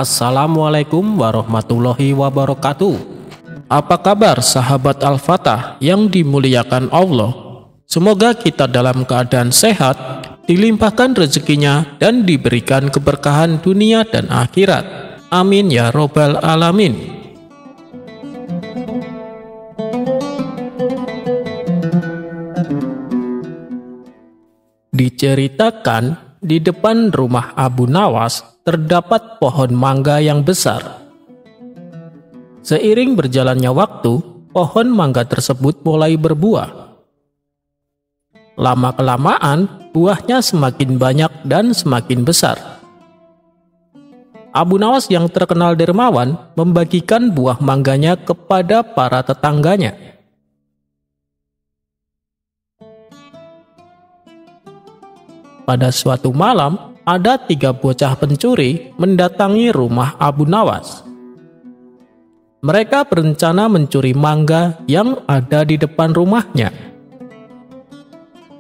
Assalamualaikum warahmatullahi wabarakatuh. Apa kabar sahabat Al-Fatah yang dimuliakan Allah? Semoga kita dalam keadaan sehat, dilimpahkan rezekinya dan diberikan keberkahan dunia dan akhirat. Amin ya robbal alamin. Diceritakan, di depan rumah Abu Nawas terdapat pohon mangga yang besar. Seiring berjalannya waktu, pohon mangga tersebut mulai berbuah. Lama-kelamaan, buahnya semakin banyak dan semakin besar. Abu Nawas yang terkenal dermawan membagikan buah mangganya kepada para tetangganya. Pada suatu malam, ada 3 bocah pencuri mendatangi rumah Abu Nawas. Mereka berencana mencuri mangga yang ada di depan rumahnya.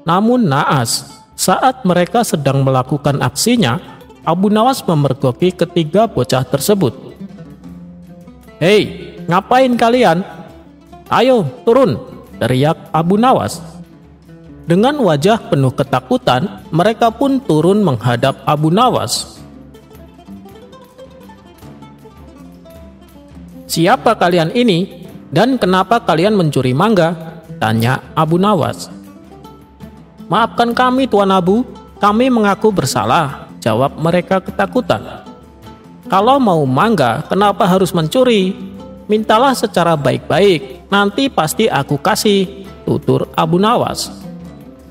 Namun naas, saat mereka sedang melakukan aksinya, Abu Nawas memergoki ketiga bocah tersebut. "Hei, ngapain kalian? Ayo turun!" teriak Abu Nawas. Dengan wajah penuh ketakutan, mereka pun turun menghadap Abu Nawas. "Siapa kalian ini? Dan kenapa kalian mencuri mangga?" tanya Abu Nawas. "Maafkan kami Tuan Abu, kami mengaku bersalah," jawab mereka ketakutan. "Kalau mau mangga, kenapa harus mencuri? Mintalah secara baik-baik, nanti pasti aku kasih," tutur Abu Nawas.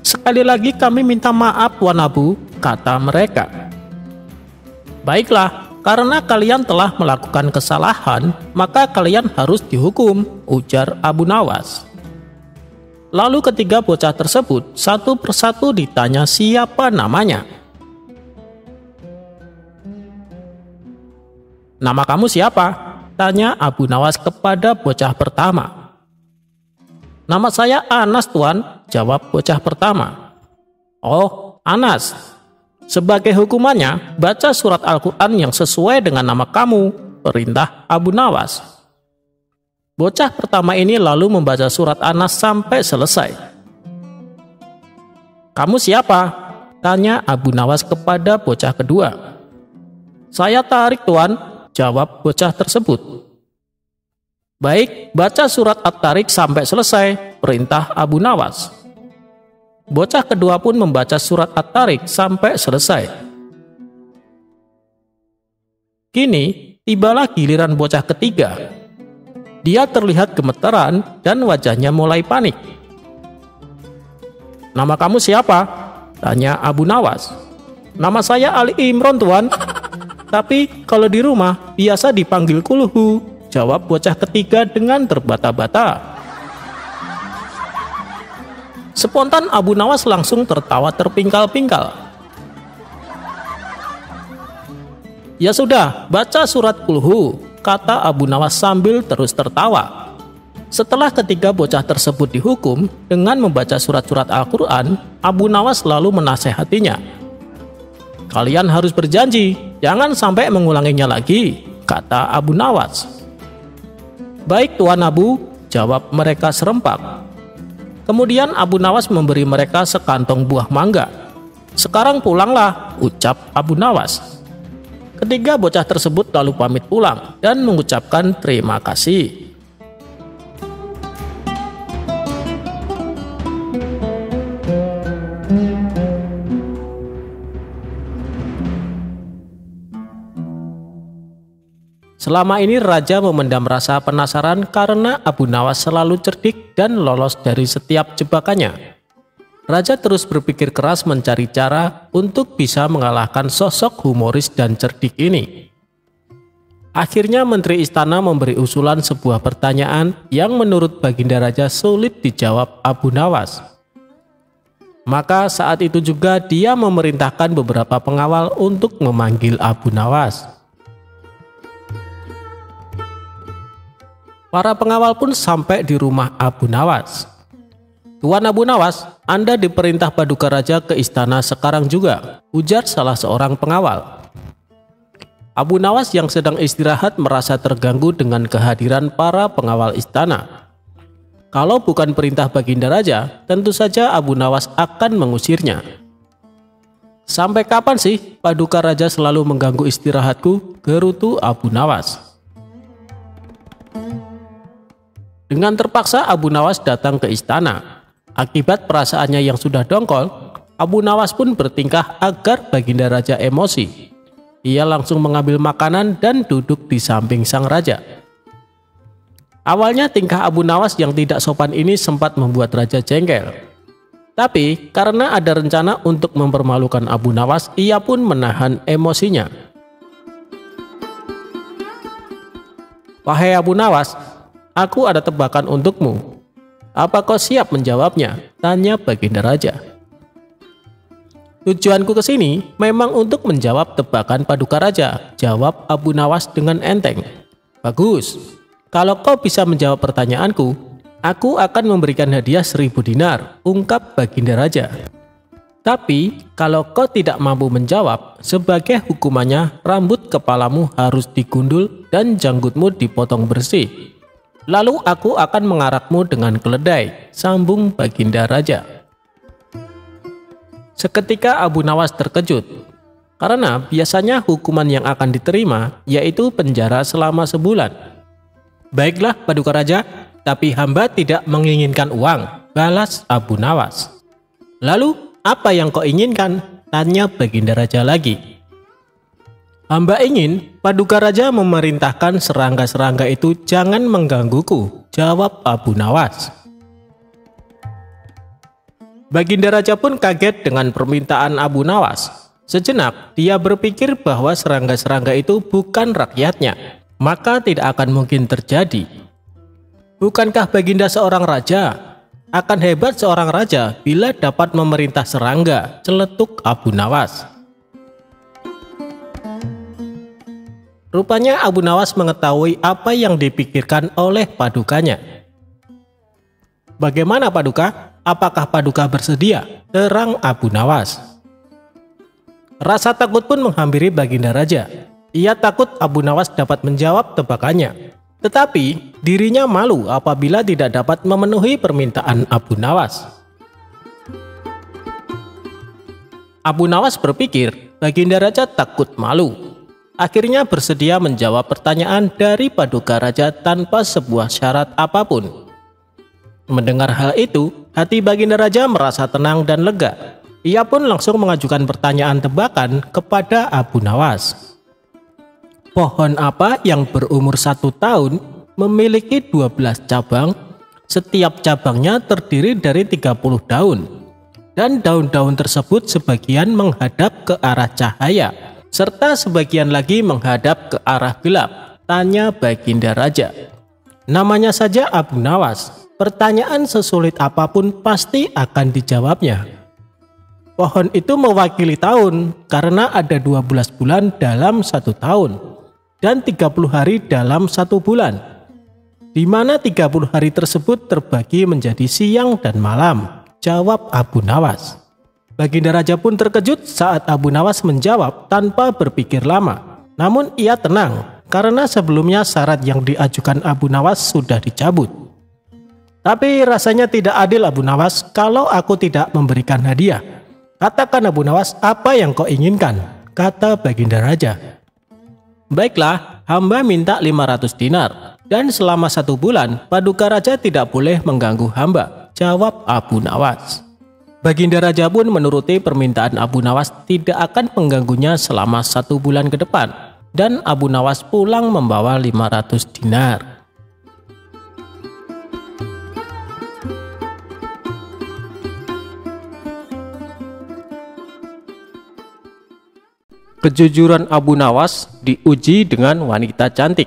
"Sekali lagi kami minta maaf Tuan Abu," kata mereka. "Baiklah, karena kalian telah melakukan kesalahan, maka kalian harus dihukum," ujar Abu Nawas. Lalu ketiga bocah tersebut satu persatu ditanya siapa namanya. "Nama kamu siapa?" tanya Abu Nawas kepada bocah pertama. "Nama saya Anas Tuan," jawab bocah pertama. "Oh, Anas. Sebagai hukumannya, baca surat Al-Quran yang sesuai dengan nama kamu," perintah Abu Nawas. Bocah pertama ini lalu membaca surat Anas sampai selesai. "Kamu siapa?" tanya Abu Nawas kepada bocah kedua. "Saya Tarik Tuan," jawab bocah tersebut. "Baik, baca surat At-Tarik sampai selesai," perintah Abu Nawas. Bocah kedua pun membaca surat At-Tarik sampai selesai. Kini, tibalah giliran bocah ketiga. Dia terlihat gemeteran dan wajahnya mulai panik. "Nama kamu siapa?" tanya Abu Nawas. "Nama saya Ali Imron Tuan. Tapi kalau di rumah biasa dipanggil Kulhu," jawab bocah ketiga dengan terbata-bata. Spontan Abu Nawas langsung tertawa terpingkal-pingkal. "Ya sudah, baca surat Kulhu," kata Abu Nawas sambil terus tertawa. Setelah ketiga bocah tersebut dihukum dengan membaca surat-surat Al-Quran, Abu Nawas lalu menasehatinya. "Kalian harus berjanji, jangan sampai mengulanginya lagi," kata Abu Nawas. "Baik Tuan Abu," jawab mereka serempak. Kemudian Abu Nawas memberi mereka sekantong buah mangga. "Sekarang pulanglah," ucap Abu Nawas. Ketiga bocah tersebut lalu pamit pulang dan mengucapkan terima kasih. Selama ini raja memendam rasa penasaran karena Abu Nawas selalu cerdik dan lolos dari setiap jebakannya. Raja terus berpikir keras mencari cara untuk bisa mengalahkan sosok humoris dan cerdik ini. Akhirnya Menteri Istana memberi usulan sebuah pertanyaan yang menurut Baginda Raja sulit dijawab Abu Nawas. Maka saat itu juga dia memerintahkan beberapa pengawal untuk memanggil Abu Nawas. Para pengawal pun sampai di rumah Abu Nawas. "Tuan Abu Nawas, Anda diperintah Paduka Raja ke istana sekarang juga," ujar salah seorang pengawal. Abu Nawas yang sedang istirahat merasa terganggu dengan kehadiran para pengawal istana. Kalau bukan perintah Baginda Raja, tentu saja Abu Nawas akan mengusirnya. "Sampai kapan sih Paduka Raja selalu mengganggu istirahatku?" gerutu Abu Nawas. Dengan terpaksa Abu Nawas datang ke istana. Akibat perasaannya yang sudah dongkol, Abu Nawas pun bertingkah agar Baginda Raja emosi. Ia langsung mengambil makanan dan duduk di samping sang raja. Awalnya tingkah Abu Nawas yang tidak sopan ini sempat membuat raja jengkel. Tapi karena ada rencana untuk mempermalukan Abu Nawas, ia pun menahan emosinya. "Wahai Abu Nawas, aku ada tebakan untukmu. Apa kau siap menjawabnya?" tanya Baginda Raja. "Tujuanku ke sini memang untuk menjawab tebakan Paduka Raja," jawab Abu Nawas dengan enteng. "Bagus, kalau kau bisa menjawab pertanyaanku, aku akan memberikan hadiah 1000 dinar, ungkap Baginda Raja. "Tapi kalau kau tidak mampu menjawab, sebagai hukumannya rambut kepalamu harus digundul dan janggutmu dipotong bersih. Lalu aku akan mengarakmu dengan keledai," sambung Baginda Raja. Seketika Abu Nawas terkejut, karena biasanya hukuman yang akan diterima yaitu penjara selama sebulan. "Baiklah Paduka Raja, tapi hamba tidak menginginkan uang," balas Abu Nawas. "Lalu apa yang kau inginkan?" tanya Baginda Raja lagi. "Hamba ingin Paduka Raja memerintahkan serangga-serangga itu jangan menggangguku," jawab Abu Nawas. Baginda Raja pun kaget dengan permintaan Abu Nawas. Sejenak dia berpikir bahwa serangga-serangga itu bukan rakyatnya, maka tidak akan mungkin terjadi. Bukankah Baginda seorang raja? Akan hebat seorang raja bila dapat memerintah serangga, celetuk Abu Nawas. Rupanya Abu Nawas mengetahui apa yang dipikirkan oleh padukanya. "Bagaimana Paduka? Apakah Paduka bersedia?" terang Abu Nawas. Rasa takut pun menghampiri Baginda Raja. Ia takut Abu Nawas dapat menjawab tebakannya. Tetapi dirinya malu apabila tidak dapat memenuhi permintaan Abu Nawas. Abu Nawas berpikir Baginda Raja takut malu. Akhirnya bersedia menjawab pertanyaan dari Paduka Raja tanpa sebuah syarat apapun. Mendengar hal itu, hati Baginda Raja merasa tenang dan lega. Ia pun langsung mengajukan pertanyaan tebakan kepada Abu Nawas. "Pohon apa yang berumur 1 tahun memiliki 12 cabang, setiap cabangnya terdiri dari 30 daun, dan daun-daun tersebut sebagian menghadap ke arah cahaya, serta sebagian lagi menghadap ke arah gelap?" tanya Baginda Raja. Namanya saja Abu Nawas. Pertanyaan sesulit apapun pasti akan dijawabnya. Pohon itu mewakili tahun karena ada 12 bulan dalam 1 tahun dan 30 hari dalam 1 bulan, di mana 30 hari tersebut terbagi menjadi siang dan malam, jawab Abu Nawas. Baginda Raja pun terkejut saat Abu Nawas menjawab tanpa berpikir lama. Namun ia tenang karena sebelumnya syarat yang diajukan Abu Nawas sudah dicabut. "Tapi rasanya tidak adil Abu Nawas kalau aku tidak memberikan hadiah. Katakan Abu Nawas apa yang kau inginkan," kata Baginda Raja. "Baiklah, hamba minta 500 dinar dan selama 1 bulan Paduka Raja tidak boleh mengganggu hamba," jawab Abu Nawas. Baginda Raja pun menuruti permintaan Abu Nawas tidak akan mengganggunya selama 1 bulan ke depan, dan Abu Nawas pulang membawa 500 dinar. Kejujuran Abu Nawas diuji dengan wanita cantik.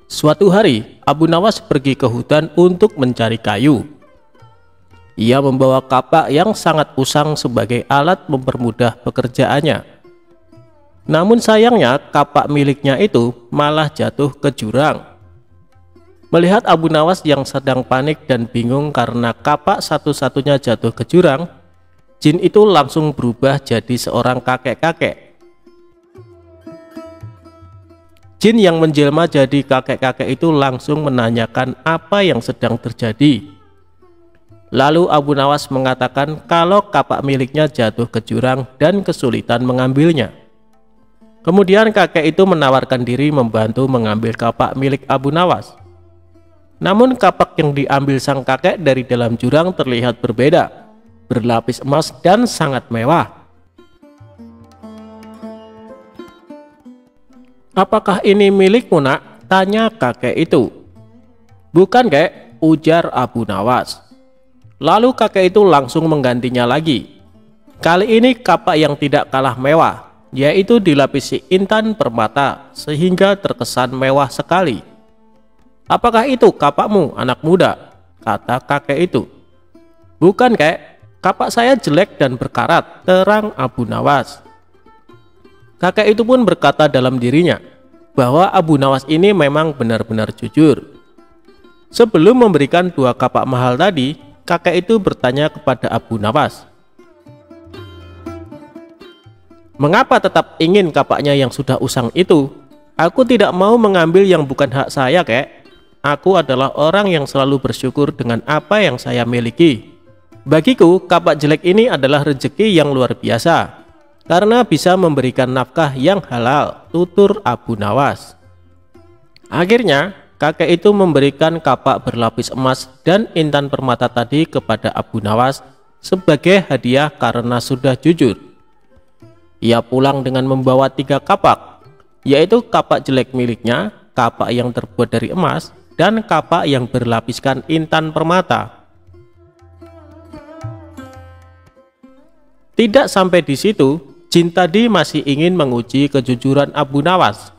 Suatu hari, Abu Nawas pergi ke hutan untuk mencari kayu. Ia membawa kapak yang sangat usang sebagai alat mempermudah pekerjaannya. Namun sayangnya, kapak miliknya itu malah jatuh ke jurang. Melihat Abu Nawas yang sedang panik dan bingung karena kapak satu-satunya jatuh ke jurang, jin itu langsung berubah jadi seorang kakek-kakek. Jin yang menjelma jadi kakek-kakek itu langsung menanyakan apa yang sedang terjadi. Lalu Abu Nawas mengatakan kalau kapak miliknya jatuh ke jurang dan kesulitan mengambilnya. Kemudian kakek itu menawarkan diri membantu mengambil kapak milik Abu Nawas. Namun kapak yang diambil sang kakek dari dalam jurang terlihat berbeda, berlapis emas dan sangat mewah. "Apakah ini milikmu, nak?" tanya kakek itu. "Bukan, kek," ujar Abu Nawas. Lalu kakek itu langsung menggantinya lagi. Kali ini kapak yang tidak kalah mewah, yaitu dilapisi intan permata sehingga terkesan mewah sekali. "Apakah itu kapakmu, anak muda?" kata kakek itu. "Bukan, kek, kapak saya jelek dan berkarat," terang Abu Nawas. Kakek itu pun berkata dalam dirinya bahwa Abu Nawas ini memang benar-benar jujur. Sebelum memberikan 2 kapak mahal tadi, kakek itu bertanya kepada Abu Nawas, "Mengapa tetap ingin kapaknya yang sudah usang itu? Aku tidak mau mengambil yang bukan hak saya, kek. Aku adalah orang yang selalu bersyukur dengan apa yang saya miliki. Bagiku, kapak jelek ini adalah rezeki yang luar biasa, karena bisa memberikan nafkah yang halal," tutur Abu Nawas. Akhirnya, kakek itu memberikan kapak berlapis emas dan intan permata tadi kepada Abu Nawas sebagai hadiah karena sudah jujur. Ia pulang dengan membawa 3 kapak, yaitu kapak jelek miliknya, kapak yang terbuat dari emas, dan kapak yang berlapiskan intan permata. Tidak sampai di situ, jin tadi masih ingin menguji kejujuran Abu Nawas.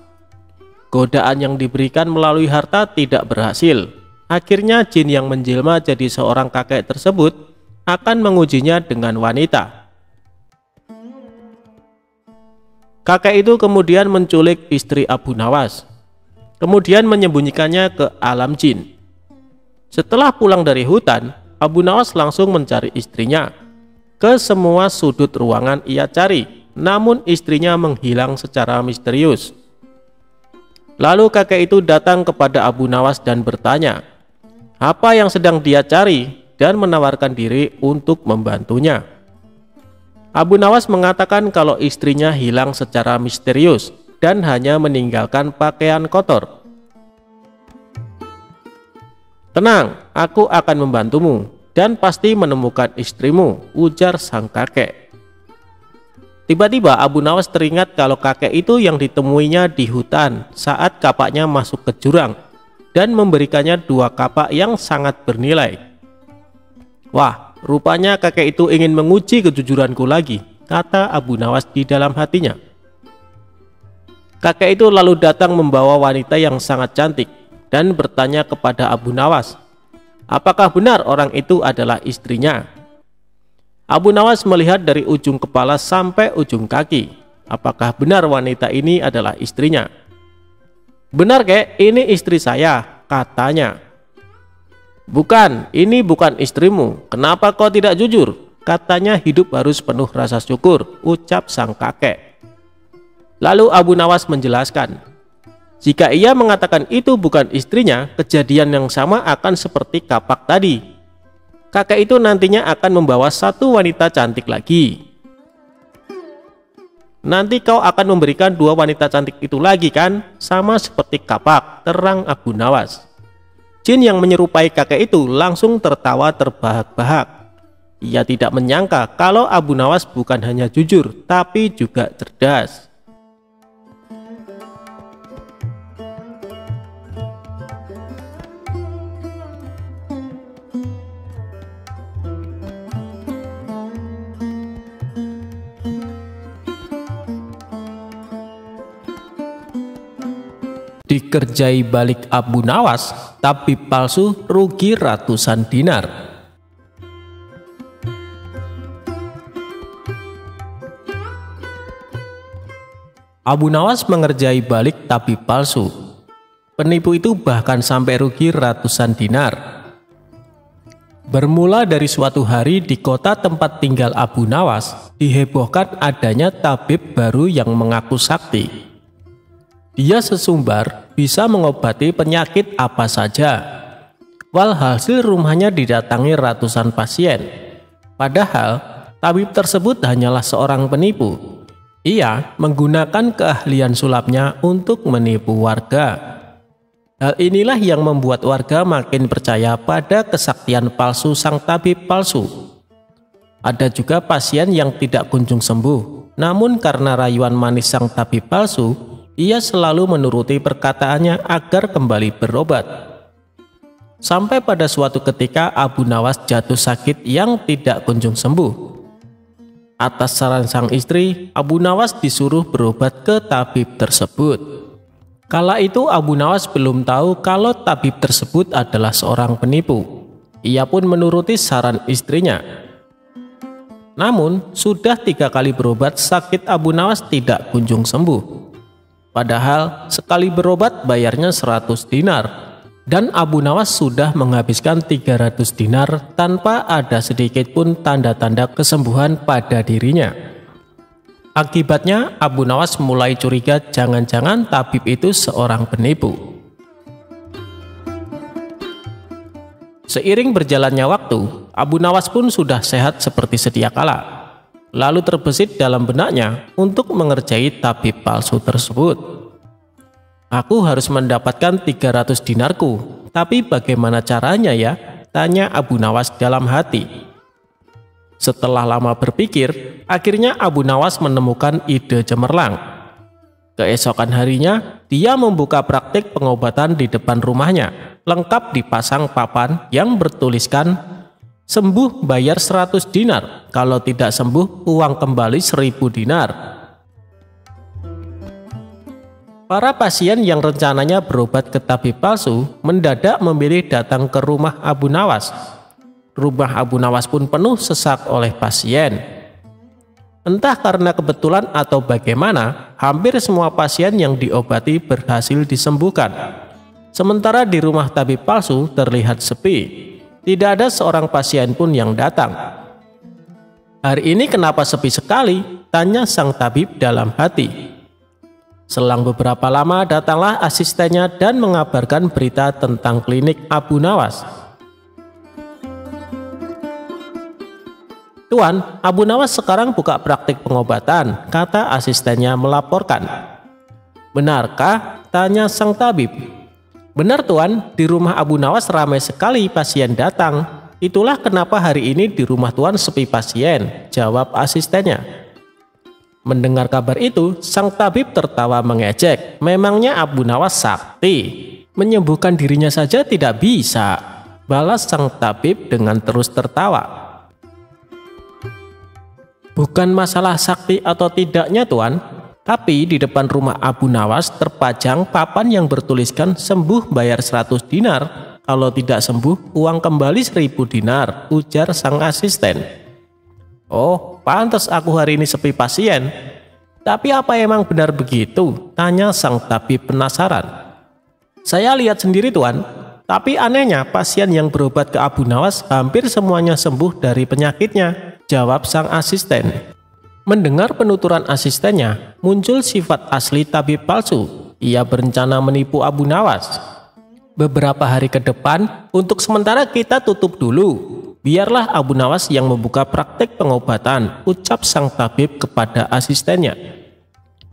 Godaan yang diberikan melalui harta tidak berhasil. Akhirnya jin yang menjelma jadi seorang kakek tersebut akan mengujinya dengan wanita. Kakek itu kemudian menculik istri Abu Nawas, kemudian menyembunyikannya ke alam jin. Setelah pulang dari hutan, Abu Nawas langsung mencari istrinya. Ke semua sudut ruangan ia cari, namun istrinya menghilang secara misterius. Lalu kakek itu datang kepada Abu Nawas dan bertanya apa yang sedang dia cari dan menawarkan diri untuk membantunya. Abu Nawas mengatakan kalau istrinya hilang secara misterius dan hanya meninggalkan pakaian kotor. "Tenang, aku akan membantumu dan pasti menemukan istrimu," ujar sang kakek. Tiba-tiba Abu Nawas teringat kalau kakek itu yang ditemuinya di hutan saat kapaknya masuk ke jurang dan memberikannya 2 kapak yang sangat bernilai. "Wah, rupanya kakek itu ingin menguji kejujuranku lagi," kata Abu Nawas di dalam hatinya. Kakek itu lalu datang membawa wanita yang sangat cantik dan bertanya kepada Abu Nawas, apakah benar orang itu adalah istrinya. Abu Nawas melihat dari ujung kepala sampai ujung kaki. Apakah benar wanita ini adalah istrinya? "Benar, kek, ini istri saya," katanya. "Bukan, ini bukan istrimu. Kenapa kau tidak jujur? Katanya hidup harus penuh rasa syukur," ucap sang kakek. Lalu Abu Nawas menjelaskan, jika ia mengatakan itu bukan istrinya, kejadian yang sama akan seperti kapak tadi. Kakek itu nantinya akan membawa 1 wanita cantik lagi. "Nanti kau akan memberikan 2 wanita cantik itu lagi kan? Sama seperti kapak," terang Abu Nawas. Jin yang menyerupai kakek itu langsung tertawa terbahak-bahak. Ia tidak menyangka kalau Abu Nawas bukan hanya jujur, tapi juga cerdas. Dikerjai balik Abu Nawas, tabib palsu rugi ratusan dinar. Abu Nawas mengerjai balik tabib palsu. Penipu itu bahkan sampai rugi ratusan dinar. Bermula dari suatu hari di kota tempat tinggal Abu Nawas, dihebohkan adanya tabib baru yang mengaku sakti. Dia sesumbar bisa mengobati penyakit apa saja. Walhasil rumahnya didatangi ratusan pasien. Padahal tabib tersebut hanyalah seorang penipu. Ia menggunakan keahlian sulapnya untuk menipu warga. Hal inilah yang membuat warga makin percaya pada kesaktian palsu sang tabib palsu. Ada juga pasien yang tidak kunjung sembuh, namun karena rayuan manis sang tabib palsu, ia selalu menuruti perkataannya agar kembali berobat. Sampai pada suatu ketika Abu Nawas jatuh sakit yang tidak kunjung sembuh. Atas saran sang istri, Abu Nawas disuruh berobat ke tabib tersebut. Kala itu Abu Nawas belum tahu kalau tabib tersebut adalah seorang penipu. Ia pun menuruti saran istrinya. Namun sudah 3 kali berobat, sakit Abu Nawas tidak kunjung sembuh. Padahal sekali berobat bayarnya 100 dinar. Dan Abu Nawas sudah menghabiskan 300 dinar tanpa ada sedikit pun tanda-tanda kesembuhan pada dirinya. Akibatnya Abu Nawas mulai curiga jangan-jangan tabib itu seorang penipu. Seiring berjalannya waktu, Abu Nawas pun sudah sehat seperti sedia kala. Lalu terbesit dalam benaknya untuk mengerjai tabib palsu tersebut. Aku harus mendapatkan 300 dinarku, tapi bagaimana caranya ya? Tanya Abu Nawas dalam hati. Setelah lama berpikir, akhirnya Abu Nawas menemukan ide cemerlang. Keesokan harinya, dia membuka praktik pengobatan di depan rumahnya, lengkap dipasang papan yang bertuliskan, sembuh bayar 100 dinar, kalau tidak sembuh uang kembali 1000 dinar. Para pasien yang rencananya berobat ke tabib palsu, mendadak memilih datang ke rumah Abu Nawas. Rumah Abu Nawas pun penuh sesak oleh pasien. Entah karena kebetulan atau bagaimana, hampir semua pasien yang diobati berhasil disembuhkan. Sementara di rumah tabib palsu terlihat sepi. Tidak ada seorang pasien pun yang datang. Hari ini kenapa sepi sekali? Tanya sang tabib dalam hati. Selang beberapa lama datanglah asistennya dan mengabarkan berita tentang klinik Abu Nawas. Tuan, Abu Nawas sekarang buka praktik pengobatan, kata asistennya melaporkan. Benarkah? Tanya sang tabib. Benar tuan, di rumah Abu Nawas ramai sekali pasien datang. Itulah kenapa hari ini di rumah tuan sepi pasien, jawab asistennya. Mendengar kabar itu, sang tabib tertawa mengejek. Memangnya Abu Nawas sakti? Menyembuhkan dirinya saja tidak bisa, balas sang tabib dengan terus tertawa. Bukan masalah sakti atau tidaknya tuan, tapi di depan rumah Abu Nawas terpajang papan yang bertuliskan sembuh bayar 100 dinar, kalau tidak sembuh uang kembali 1000 dinar, ujar sang asisten. Oh, pantas aku hari ini sepi pasien. Tapi apa emang benar begitu? Tanya sang tabib penasaran. Saya lihat sendiri tuan, tapi anehnya pasien yang berobat ke Abu Nawas hampir semuanya sembuh dari penyakitnya, jawab sang asisten. Mendengar penuturan asistennya, muncul sifat asli tabib palsu. Ia berencana menipu Abu Nawas. Beberapa hari ke depan, untuk sementara kita tutup dulu. Biarlah Abu Nawas yang membuka praktek pengobatan, ucap sang tabib kepada asistennya.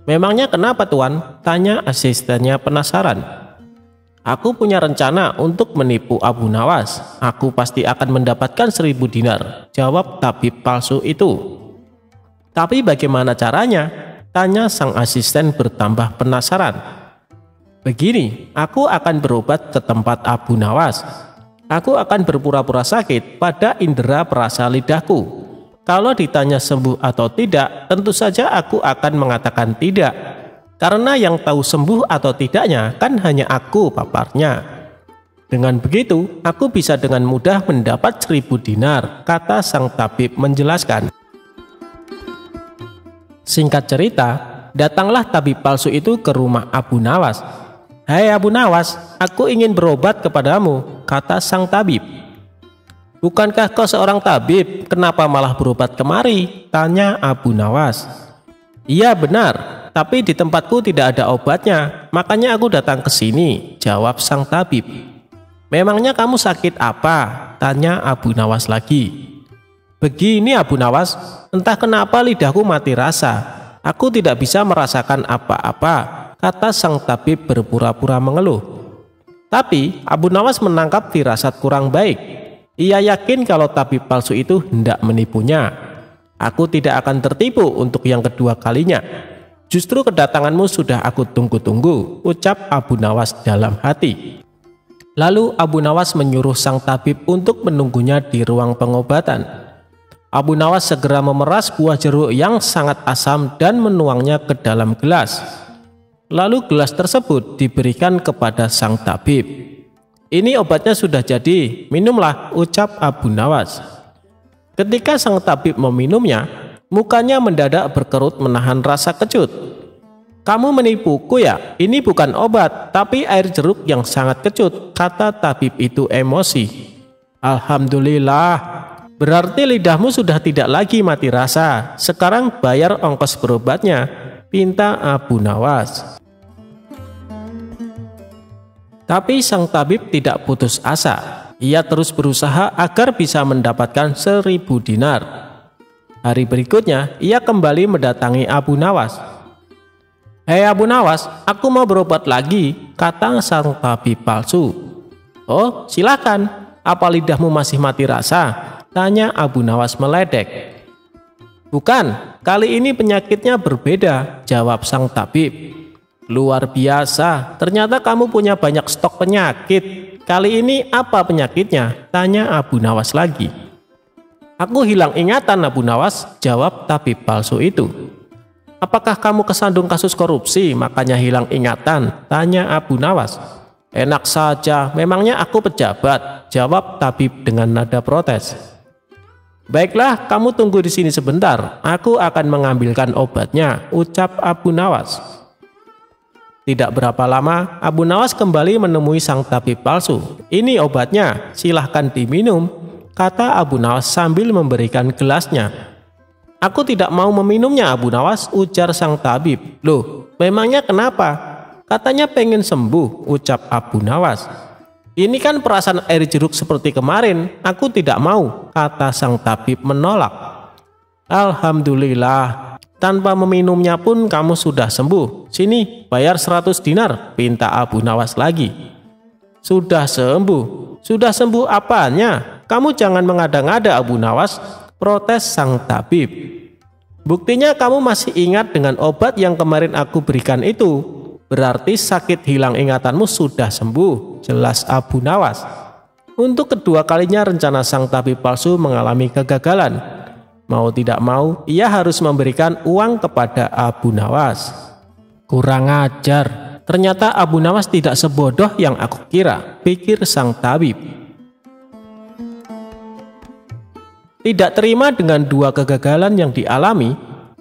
Memangnya kenapa tuan? Tanya asistennya penasaran. Aku punya rencana untuk menipu Abu Nawas. Aku pasti akan mendapatkan 1000 dinar, jawab tabib palsu itu. Tapi bagaimana caranya? Tanya sang asisten bertambah penasaran. Begini, aku akan berobat ke tempat Abu Nawas. Aku akan berpura-pura sakit pada indera perasa lidahku. Kalau ditanya sembuh atau tidak, tentu saja aku akan mengatakan tidak. Karena yang tahu sembuh atau tidaknya kan hanya aku, paparnya. Dengan begitu, aku bisa dengan mudah mendapat 1000 dinar, kata sang tabib menjelaskan. Singkat cerita, datanglah tabib palsu itu ke rumah Abu Nawas. Hai Abu Nawas, aku ingin berobat kepadamu, kata sang tabib. "Bukankah kau seorang tabib? Kenapa malah berobat kemari?" tanya Abu Nawas. "Iya benar, tapi di tempatku tidak ada obatnya, makanya aku datang ke sini," jawab sang tabib. "Memangnya kamu sakit apa?" tanya Abu Nawas lagi. "Begini Abu Nawas, entah kenapa lidahku mati rasa. Aku tidak bisa merasakan apa-apa," kata sang tabib berpura-pura mengeluh. Tapi Abu Nawas menangkap firasat kurang baik. Ia yakin kalau tabib palsu itu hendak menipunya. "Aku tidak akan tertipu untuk yang kedua kalinya. Justru kedatanganmu sudah aku tunggu-tunggu," ucap Abu Nawas dalam hati. Lalu Abu Nawas menyuruh sang tabib untuk menunggunya di ruang pengobatan. Abu Nawas segera memeras buah jeruk yang sangat asam dan menuangnya ke dalam gelas. Lalu gelas tersebut diberikan kepada sang tabib. "Ini obatnya sudah jadi, minumlah," ucap Abu Nawas. Ketika sang tabib meminumnya, mukanya mendadak berkerut menahan rasa kecut. "Kamu menipuku ya? Ini bukan obat, tapi air jeruk yang sangat kecut," kata tabib itu emosi. "Alhamdulillah, berarti lidahmu sudah tidak lagi mati rasa. Sekarang bayar ongkos berobatnya," pinta Abu Nawas. Tapi sang tabib tidak putus asa. Ia terus berusaha agar bisa mendapatkan 1000 dinar. Hari berikutnya, ia kembali mendatangi Abu Nawas. "Hei Abu Nawas, aku mau berobat lagi," kata sang tabib palsu. "Oh, silakan. Apa lidahmu masih mati rasa?" tanya Abu Nawas meledek. "Bukan, kali ini penyakitnya berbeda," jawab sang tabib. "Luar biasa, ternyata kamu punya banyak stok penyakit. Kali ini apa penyakitnya?" tanya Abu Nawas lagi. "Aku hilang ingatan Abu Nawas," jawab tabib palsu itu. "Apakah kamu kesandung kasus korupsi makanya hilang ingatan?" tanya Abu Nawas. "Enak saja, memangnya aku pejabat," jawab tabib dengan nada protes. "Baiklah, kamu tunggu di sini sebentar, aku akan mengambilkan obatnya," ucap Abu Nawas. Tidak berapa lama, Abu Nawas kembali menemui sang tabib palsu. "Ini obatnya, silahkan diminum," kata Abu Nawas sambil memberikan gelasnya. "Aku tidak mau meminumnya Abu Nawas," ujar sang tabib. "Loh, memangnya kenapa?" "Katanya pengen sembuh," ucap Abu Nawas. "Ini kan perasaan air jeruk seperti kemarin, aku tidak mau," kata sang tabib menolak. "Alhamdulillah, tanpa meminumnya pun kamu sudah sembuh. Sini, bayar 100 dinar, pinta Abu Nawas lagi. "Sudah sembuh? Sudah sembuh apanya? Kamu jangan mengada-ngada Abu Nawas," protes sang tabib. "Buktinya kamu masih ingat dengan obat yang kemarin aku berikan itu. Berarti sakit hilang ingatanmu sudah sembuh," jelas Abu Nawas. Untuk kedua kalinya rencana sang tabib palsu mengalami kegagalan. Mau tidak mau, ia harus memberikan uang kepada Abu Nawas. "Kurang ajar, ternyata Abu Nawas tidak sebodoh yang aku kira," pikir sang tabib. Tidak terima dengan dua kegagalan yang dialami,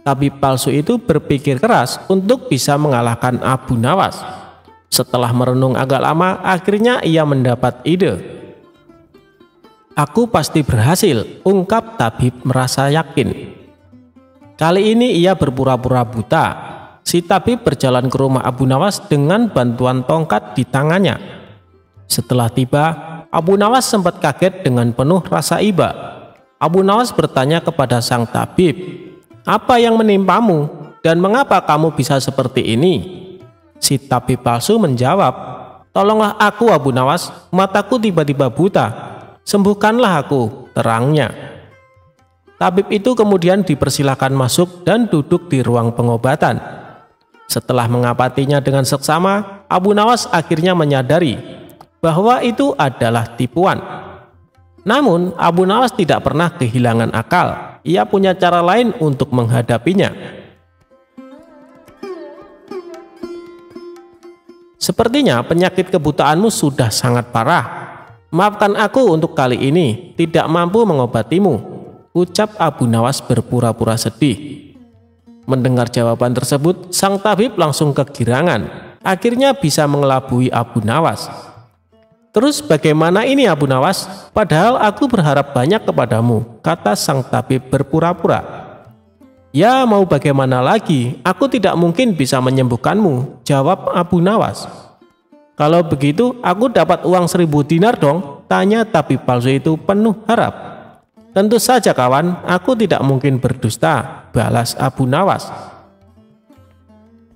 tabib palsu itu berpikir keras untuk bisa mengalahkan Abu Nawas. Setelah merenung agak lama, akhirnya ia mendapat ide. "Aku pasti berhasil," ungkap tabib merasa yakin. Kali ini ia berpura-pura buta. Si tabib berjalan ke rumah Abu Nawas dengan bantuan tongkat di tangannya. Setelah tiba, Abu Nawas sempat kaget dengan penuh rasa iba. Abu Nawas bertanya kepada sang tabib, "Apa yang menimpamu dan mengapa kamu bisa seperti ini?" Si tabib palsu menjawab, "Tolonglah aku Abu Nawas, mataku tiba-tiba buta. Sembuhkanlah aku," terangnya. Tabib itu kemudian dipersilakan masuk dan duduk di ruang pengobatan. Setelah mengapatinya dengan seksama, Abu Nawas akhirnya menyadari bahwa itu adalah tipuan. Namun Abu Nawas tidak pernah kehilangan akal. Ia punya cara lain untuk menghadapinya. "Sepertinya penyakit kebutaanmu sudah sangat parah. Maafkan aku untuk kali ini, tidak mampu mengobatimu," ucap Abu Nawas berpura-pura sedih. Mendengar jawaban tersebut, sang tabib langsung kegirangan. Akhirnya bisa mengelabui Abu Nawas. "Terus bagaimana ini Abu Nawas? Padahal aku berharap banyak kepadamu," kata sang tabib berpura-pura. "Ya, mau bagaimana lagi? Aku tidak mungkin bisa menyembuhkanmu," jawab Abu Nawas. "Kalau begitu aku dapat uang 1000 dinar dong?" tanya tabib palsu itu penuh harap. "Tentu saja kawan, aku tidak mungkin berdusta," balas Abu Nawas.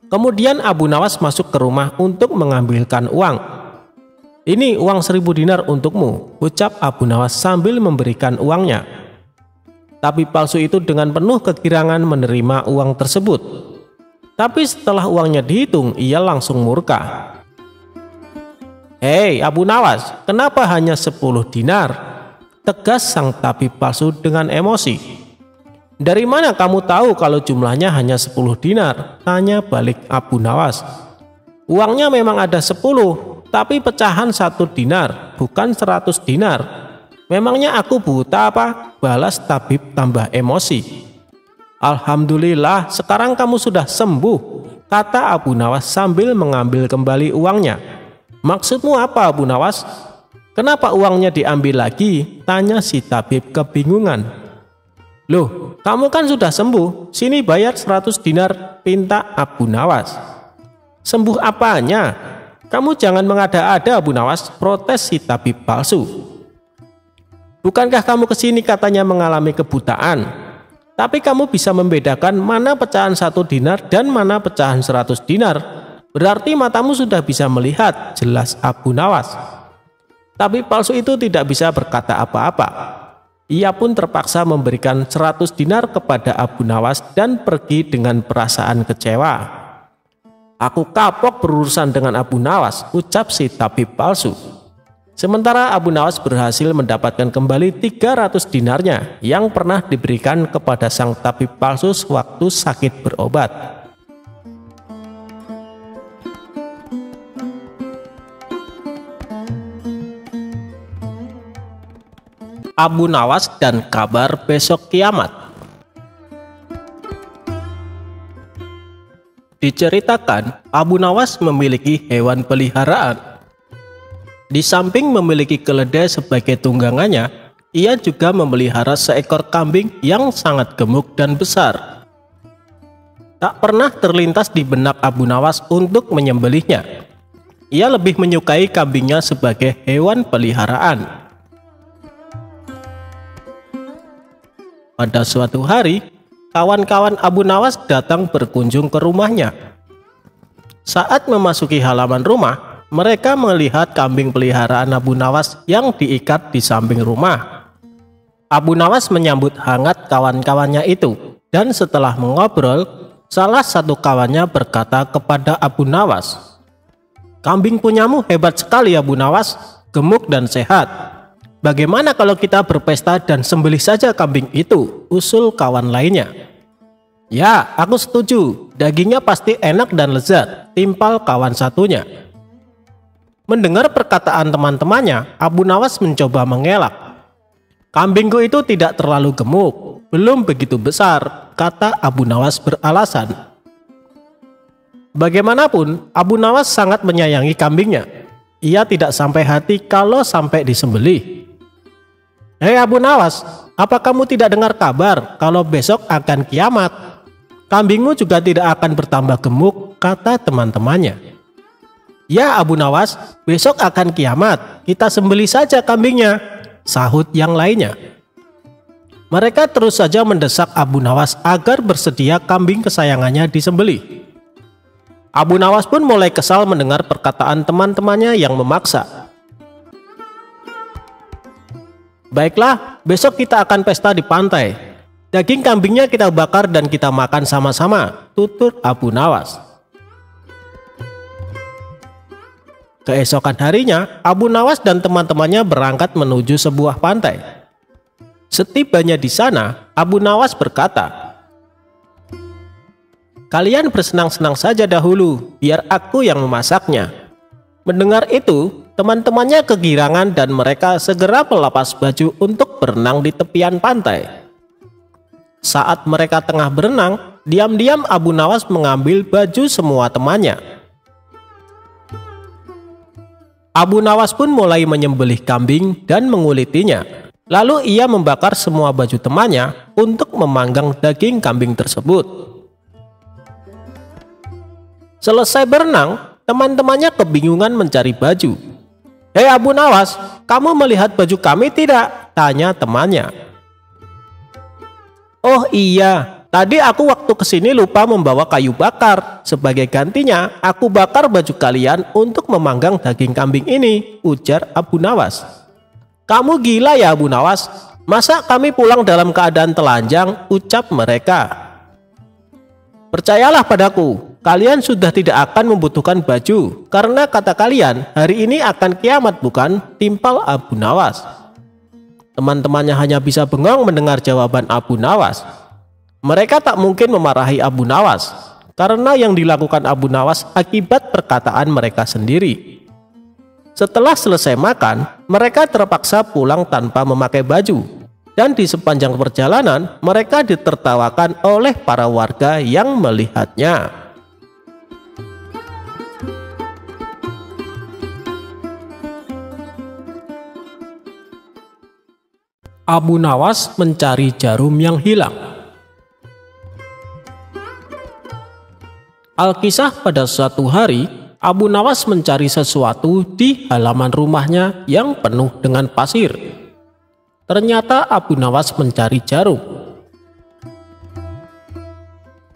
Kemudian Abu Nawas masuk ke rumah untuk mengambilkan uang. "Ini uang 1000 dinar untukmu," ucap Abu Nawas sambil memberikan uangnya. Tabib palsu itu dengan penuh kegirangan menerima uang tersebut. Tapi setelah uangnya dihitung, ia langsung murka. "Hei Abu Nawas, kenapa hanya 10 dinar?" tegas sang tabib palsu dengan emosi. "Dari mana kamu tahu kalau jumlahnya hanya 10 dinar? tanya balik Abu Nawas. "Uangnya memang ada 10, tapi pecahan 1 dinar, bukan 100 dinar. Memangnya aku buta apa?" balas tabib tambah emosi. "Alhamdulillah, sekarang kamu sudah sembuh," kata Abu Nawas sambil mengambil kembali uangnya. "Maksudmu apa Abu Nawas? Kenapa uangnya diambil lagi?" tanya si tabib kebingungan. "Loh, kamu kan sudah sembuh, sini bayar 100 dinar, pinta Abu Nawas. "Sembuh apanya? Kamu jangan mengada-ada Abu Nawas," protes si tabib palsu. "Bukankah kamu kesini katanya mengalami kebutaan? Tapi kamu bisa membedakan mana pecahan 1 dinar dan mana pecahan 100 dinar. Berarti matamu sudah bisa melihat," jelas Abu Nawas. Tabib palsu itu tidak bisa berkata apa-apa. Ia pun terpaksa memberikan 100 dinar kepada Abu Nawas dan pergi dengan perasaan kecewa. "Aku kapok berurusan dengan Abu Nawas," ucap si tabib palsu. Sementara Abu Nawas berhasil mendapatkan kembali 300 dinarnya yang pernah diberikan kepada sang tabib palsu sewaktu sakit berobat. Abu Nawas dan kabar besok kiamat. Diceritakan, Abu Nawas memiliki hewan peliharaan. Di samping memiliki keledai sebagai tunggangannya, ia juga memelihara seekor kambing yang sangat gemuk dan besar. Tak pernah terlintas di benak Abu Nawas untuk menyembelihnya. Ia lebih menyukai kambingnya sebagai hewan peliharaan. Pada suatu hari, kawan-kawan Abu Nawas datang berkunjung ke rumahnya. Saat memasuki halaman rumah, mereka melihat kambing peliharaan Abu Nawas yang diikat di samping rumah. Abu Nawas menyambut hangat kawan-kawannya itu, dan setelah mengobrol, salah satu kawannya berkata kepada Abu Nawas, "Kambing punyamu hebat sekali Abu Nawas, gemuk dan sehat. Bagaimana kalau kita berpesta dan sembelih saja kambing itu?" usul kawan lainnya. "Ya, aku setuju. Dagingnya pasti enak dan lezat," timpal kawan satunya. Mendengar perkataan teman-temannya, Abu Nawas mencoba mengelak. "Kambingku itu tidak terlalu gemuk, belum begitu besar," kata Abu Nawas beralasan. Bagaimanapun, Abu Nawas sangat menyayangi kambingnya. Ia tidak sampai hati kalau sampai disembelih. "Hei Abu Nawas, apa kamu tidak dengar kabar kalau besok akan kiamat? Kambingmu juga tidak akan bertambah gemuk," kata teman-temannya. "Ya Abu Nawas, besok akan kiamat, kita sembelih saja kambingnya," sahut yang lainnya. Mereka terus saja mendesak Abu Nawas agar bersedia kambing kesayangannya disembelih. Abu Nawas pun mulai kesal mendengar perkataan teman-temannya yang memaksa. "Baiklah, besok kita akan pesta di pantai. Daging kambingnya kita bakar dan kita makan sama-sama," tutur Abu Nawas. Keesokan harinya, Abu Nawas dan teman-temannya berangkat menuju sebuah pantai. Setibanya di sana, Abu Nawas berkata, "Kalian bersenang-senang saja dahulu, biar aku yang memasaknya." Mendengar itu, teman-temannya kegirangan dan mereka segera melepas baju untuk berenang di tepian pantai. Saat mereka tengah berenang, diam-diam Abu Nawas mengambil baju semua temannya. Abu Nawas pun mulai menyembelih kambing dan mengulitinya. Lalu ia membakar semua baju temannya untuk memanggang daging kambing tersebut. Selesai berenang, teman-temannya kebingungan mencari baju. "Hei Abu Nawas, kamu melihat baju kami tidak?" tanya temannya. "Oh iya, tadi aku waktu kesini lupa membawa kayu bakar. Sebagai gantinya, aku bakar baju kalian untuk memanggang daging kambing ini," ujar Abu Nawas. "Kamu gila ya Abu Nawas? Masa kami pulang dalam keadaan telanjang?" ucap mereka. "Percayalah padaku, kalian sudah tidak akan membutuhkan baju, karena kata kalian hari ini akan kiamat bukan?" timpal Abu Nawas. Teman-temannya hanya bisa bengong mendengar jawaban Abu Nawas. Mereka tak mungkin memarahi Abu Nawas, karena yang dilakukan Abu Nawas akibat perkataan mereka sendiri. Setelah selesai makan, mereka terpaksa pulang tanpa memakai baju. Dan di sepanjang perjalanan, mereka ditertawakan oleh para warga yang melihatnya. Abu Nawas mencari jarum yang hilang. Alkisah, pada suatu hari, Abu Nawas mencari sesuatu di halaman rumahnya yang penuh dengan pasir. Ternyata Abu Nawas mencari jarum.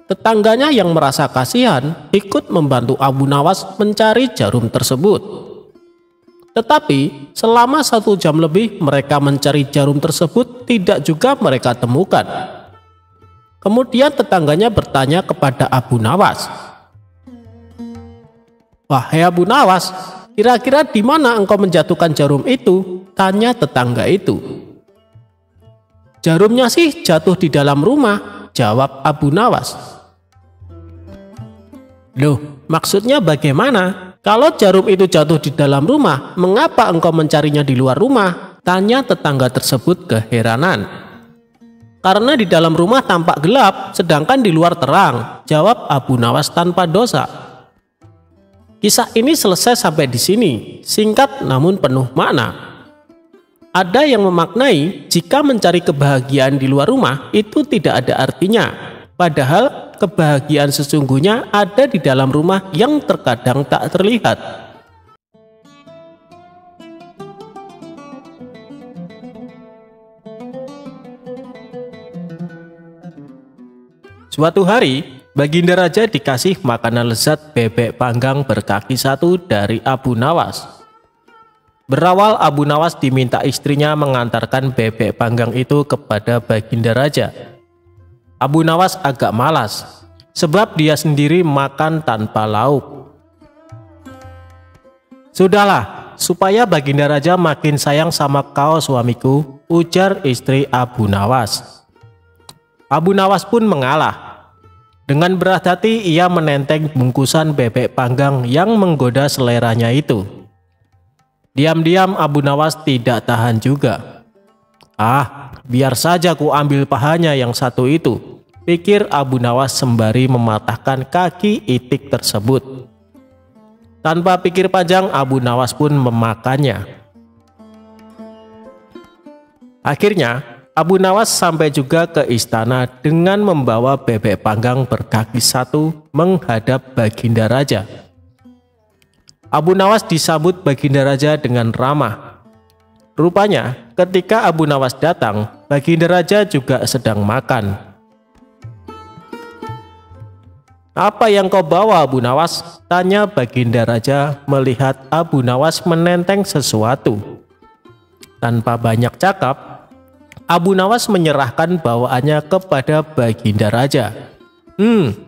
Tetangganya yang merasa kasihan ikut membantu Abu Nawas mencari jarum tersebut. Tetapi selama 1 jam lebih mereka mencari jarum tersebut tidak juga mereka temukan. Kemudian tetangganya bertanya kepada Abu Nawas, "Wahai Abu Nawas, kira-kira di mana engkau menjatuhkan jarum itu?" tanya tetangga itu. "Jarumnya sih jatuh di dalam rumah," jawab Abu Nawas. "Loh, maksudnya bagaimana? Kalau jarum itu jatuh di dalam rumah, mengapa engkau mencarinya di luar rumah?" tanya tetangga tersebut keheranan. "Karena di dalam rumah tampak gelap, sedangkan di luar terang," jawab Abu Nawas tanpa dosa. Kisah ini selesai sampai di sini, singkat namun penuh makna. Ada yang memaknai jika mencari kebahagiaan di luar rumah itu tidak ada artinya, padahal kebahagiaan sesungguhnya ada di dalam rumah yang terkadang tak terlihat. Suatu hari, Baginda Raja dikasih makanan lezat bebek panggang berkaki 1 dari Abu Nawas. Berawal Abu Nawas diminta istrinya mengantarkan bebek panggang itu kepada Baginda Raja. Abu Nawas agak malas, sebab dia sendiri makan tanpa lauk. "Sudahlah, supaya Baginda Raja makin sayang sama kau suamiku," ujar istri Abu Nawas. Abu Nawas pun mengalah. Dengan berat hati ia menenteng bungkusan bebek panggang yang menggoda seleranya itu. Diam-diam Abu Nawas tidak tahan juga. Biar saja ku ambil pahanya yang satu itu," pikir Abu Nawas sembari mematahkan kaki itik tersebut. Tanpa pikir panjang, Abu Nawas pun memakannya. Akhirnya Abu Nawas sampai juga ke istana dengan membawa bebek panggang berkaki 1 menghadap Baginda Raja. Abu Nawas disambut Baginda Raja dengan ramah. Rupanya ketika Abu Nawas datang, Baginda Raja juga sedang makan. "Apa yang kau bawa Abu Nawas?" tanya Baginda Raja melihat Abu Nawas menenteng sesuatu. Tanpa banyak cakap, Abu Nawas menyerahkan bawaannya kepada Baginda Raja.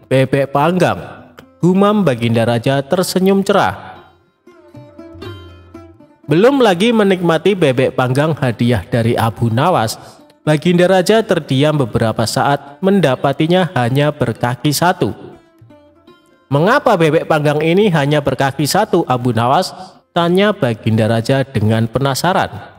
Bebek panggang," gumam Baginda Raja tersenyum cerah. Belum lagi menikmati bebek panggang hadiah dari Abu Nawas, Baginda Raja terdiam beberapa saat mendapatinya hanya berkaki 1. "Mengapa bebek panggang ini hanya berkaki 1 Abu Nawas?" tanya Baginda Raja dengan penasaran.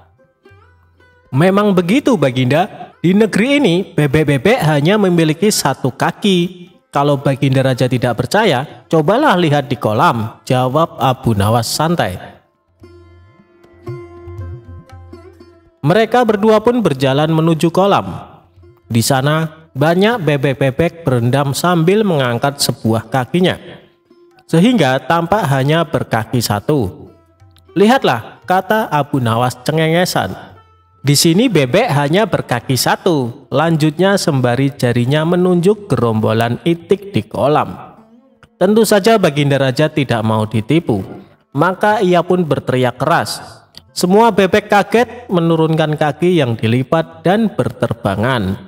"Memang begitu Baginda, di negeri ini bebek-bebek hanya memiliki 1 kaki. Kalau Baginda Raja tidak percaya, cobalah lihat di kolam," jawab Abu Nawas santai. Mereka berdua pun berjalan menuju kolam. Di sana banyak bebek-bebek berendam sambil mengangkat sebuah kakinya, sehingga tampak hanya berkaki satu. "Lihatlah," kata Abu Nawas cengengesan. "Di sini bebek hanya berkaki satu," lanjutnya sembari jarinya menunjuk gerombolan itik di kolam. Tentu saja Baginda Raja tidak mau ditipu, maka ia pun berteriak keras. Semua bebek kaget menurunkan kaki yang dilipat dan berterbangan.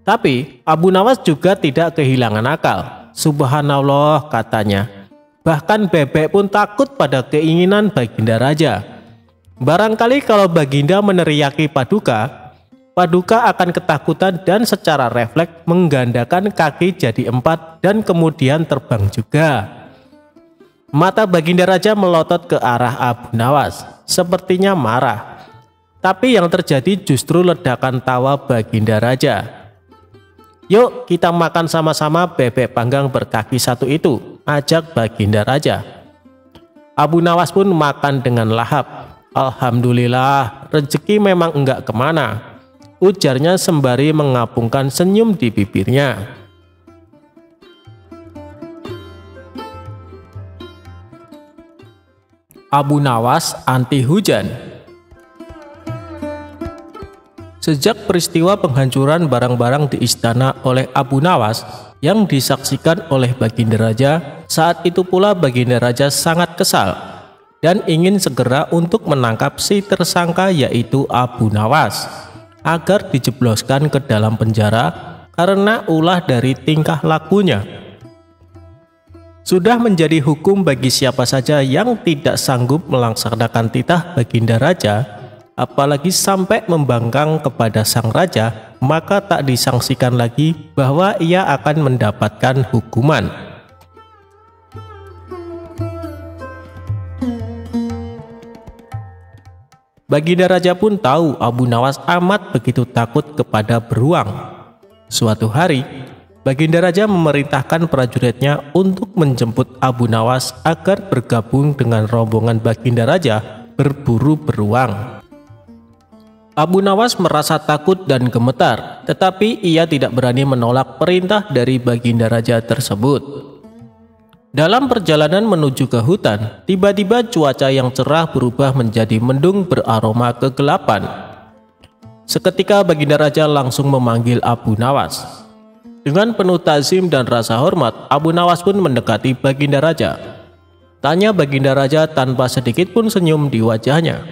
Tapi Abu Nawas juga tidak kehilangan akal. "Subhanallah," katanya. "Bahkan bebek pun takut pada keinginan Baginda Raja. Barangkali kalau Baginda meneriaki Paduka, Paduka akan ketakutan dan secara refleks menggandakan kaki jadi 4 dan kemudian terbang juga." Mata Baginda Raja melotot ke arah Abu Nawas, sepertinya marah. Tapi yang terjadi justru ledakan tawa Baginda Raja. "Yuk kita makan sama-sama bebek panggang berkaki satu itu," ajak Baginda Raja. Abu Nawas pun makan dengan lahap. "Alhamdulillah, rezeki memang enggak kemana," ujarnya sembari mengapungkan senyum di bibirnya. Abu Nawas anti hujan. Sejak peristiwa penghancuran barang-barang di istana oleh Abu Nawas yang disaksikan oleh Baginda Raja, saat itu pula Baginda Raja sangat kesal dan ingin segera untuk menangkap si tersangka yaitu Abu Nawas agar dijebloskan ke dalam penjara karena ulah dari tingkah lakunya. Sudah menjadi hukum bagi siapa saja yang tidak sanggup melaksanakan titah Baginda Raja, apalagi sampai membangkang kepada sang raja, maka tak disangsikan lagi bahwa ia akan mendapatkan hukuman. Baginda Raja pun tahu Abu Nawas amat begitu takut kepada beruang. Suatu hari, Baginda Raja memerintahkan prajuritnya untuk menjemput Abu Nawas agar bergabung dengan rombongan Baginda Raja berburu beruang. Abu Nawas merasa takut dan gemetar, tetapi ia tidak berani menolak perintah dari Baginda Raja tersebut. Dalam perjalanan menuju ke hutan, tiba-tiba cuaca yang cerah berubah menjadi mendung beraroma kegelapan. Seketika Baginda Raja langsung memanggil Abu Nawas. Dengan penuh ta'zim dan rasa hormat, Abu Nawas pun mendekati Baginda Raja. Tanya Baginda Raja tanpa sedikit pun senyum di wajahnya.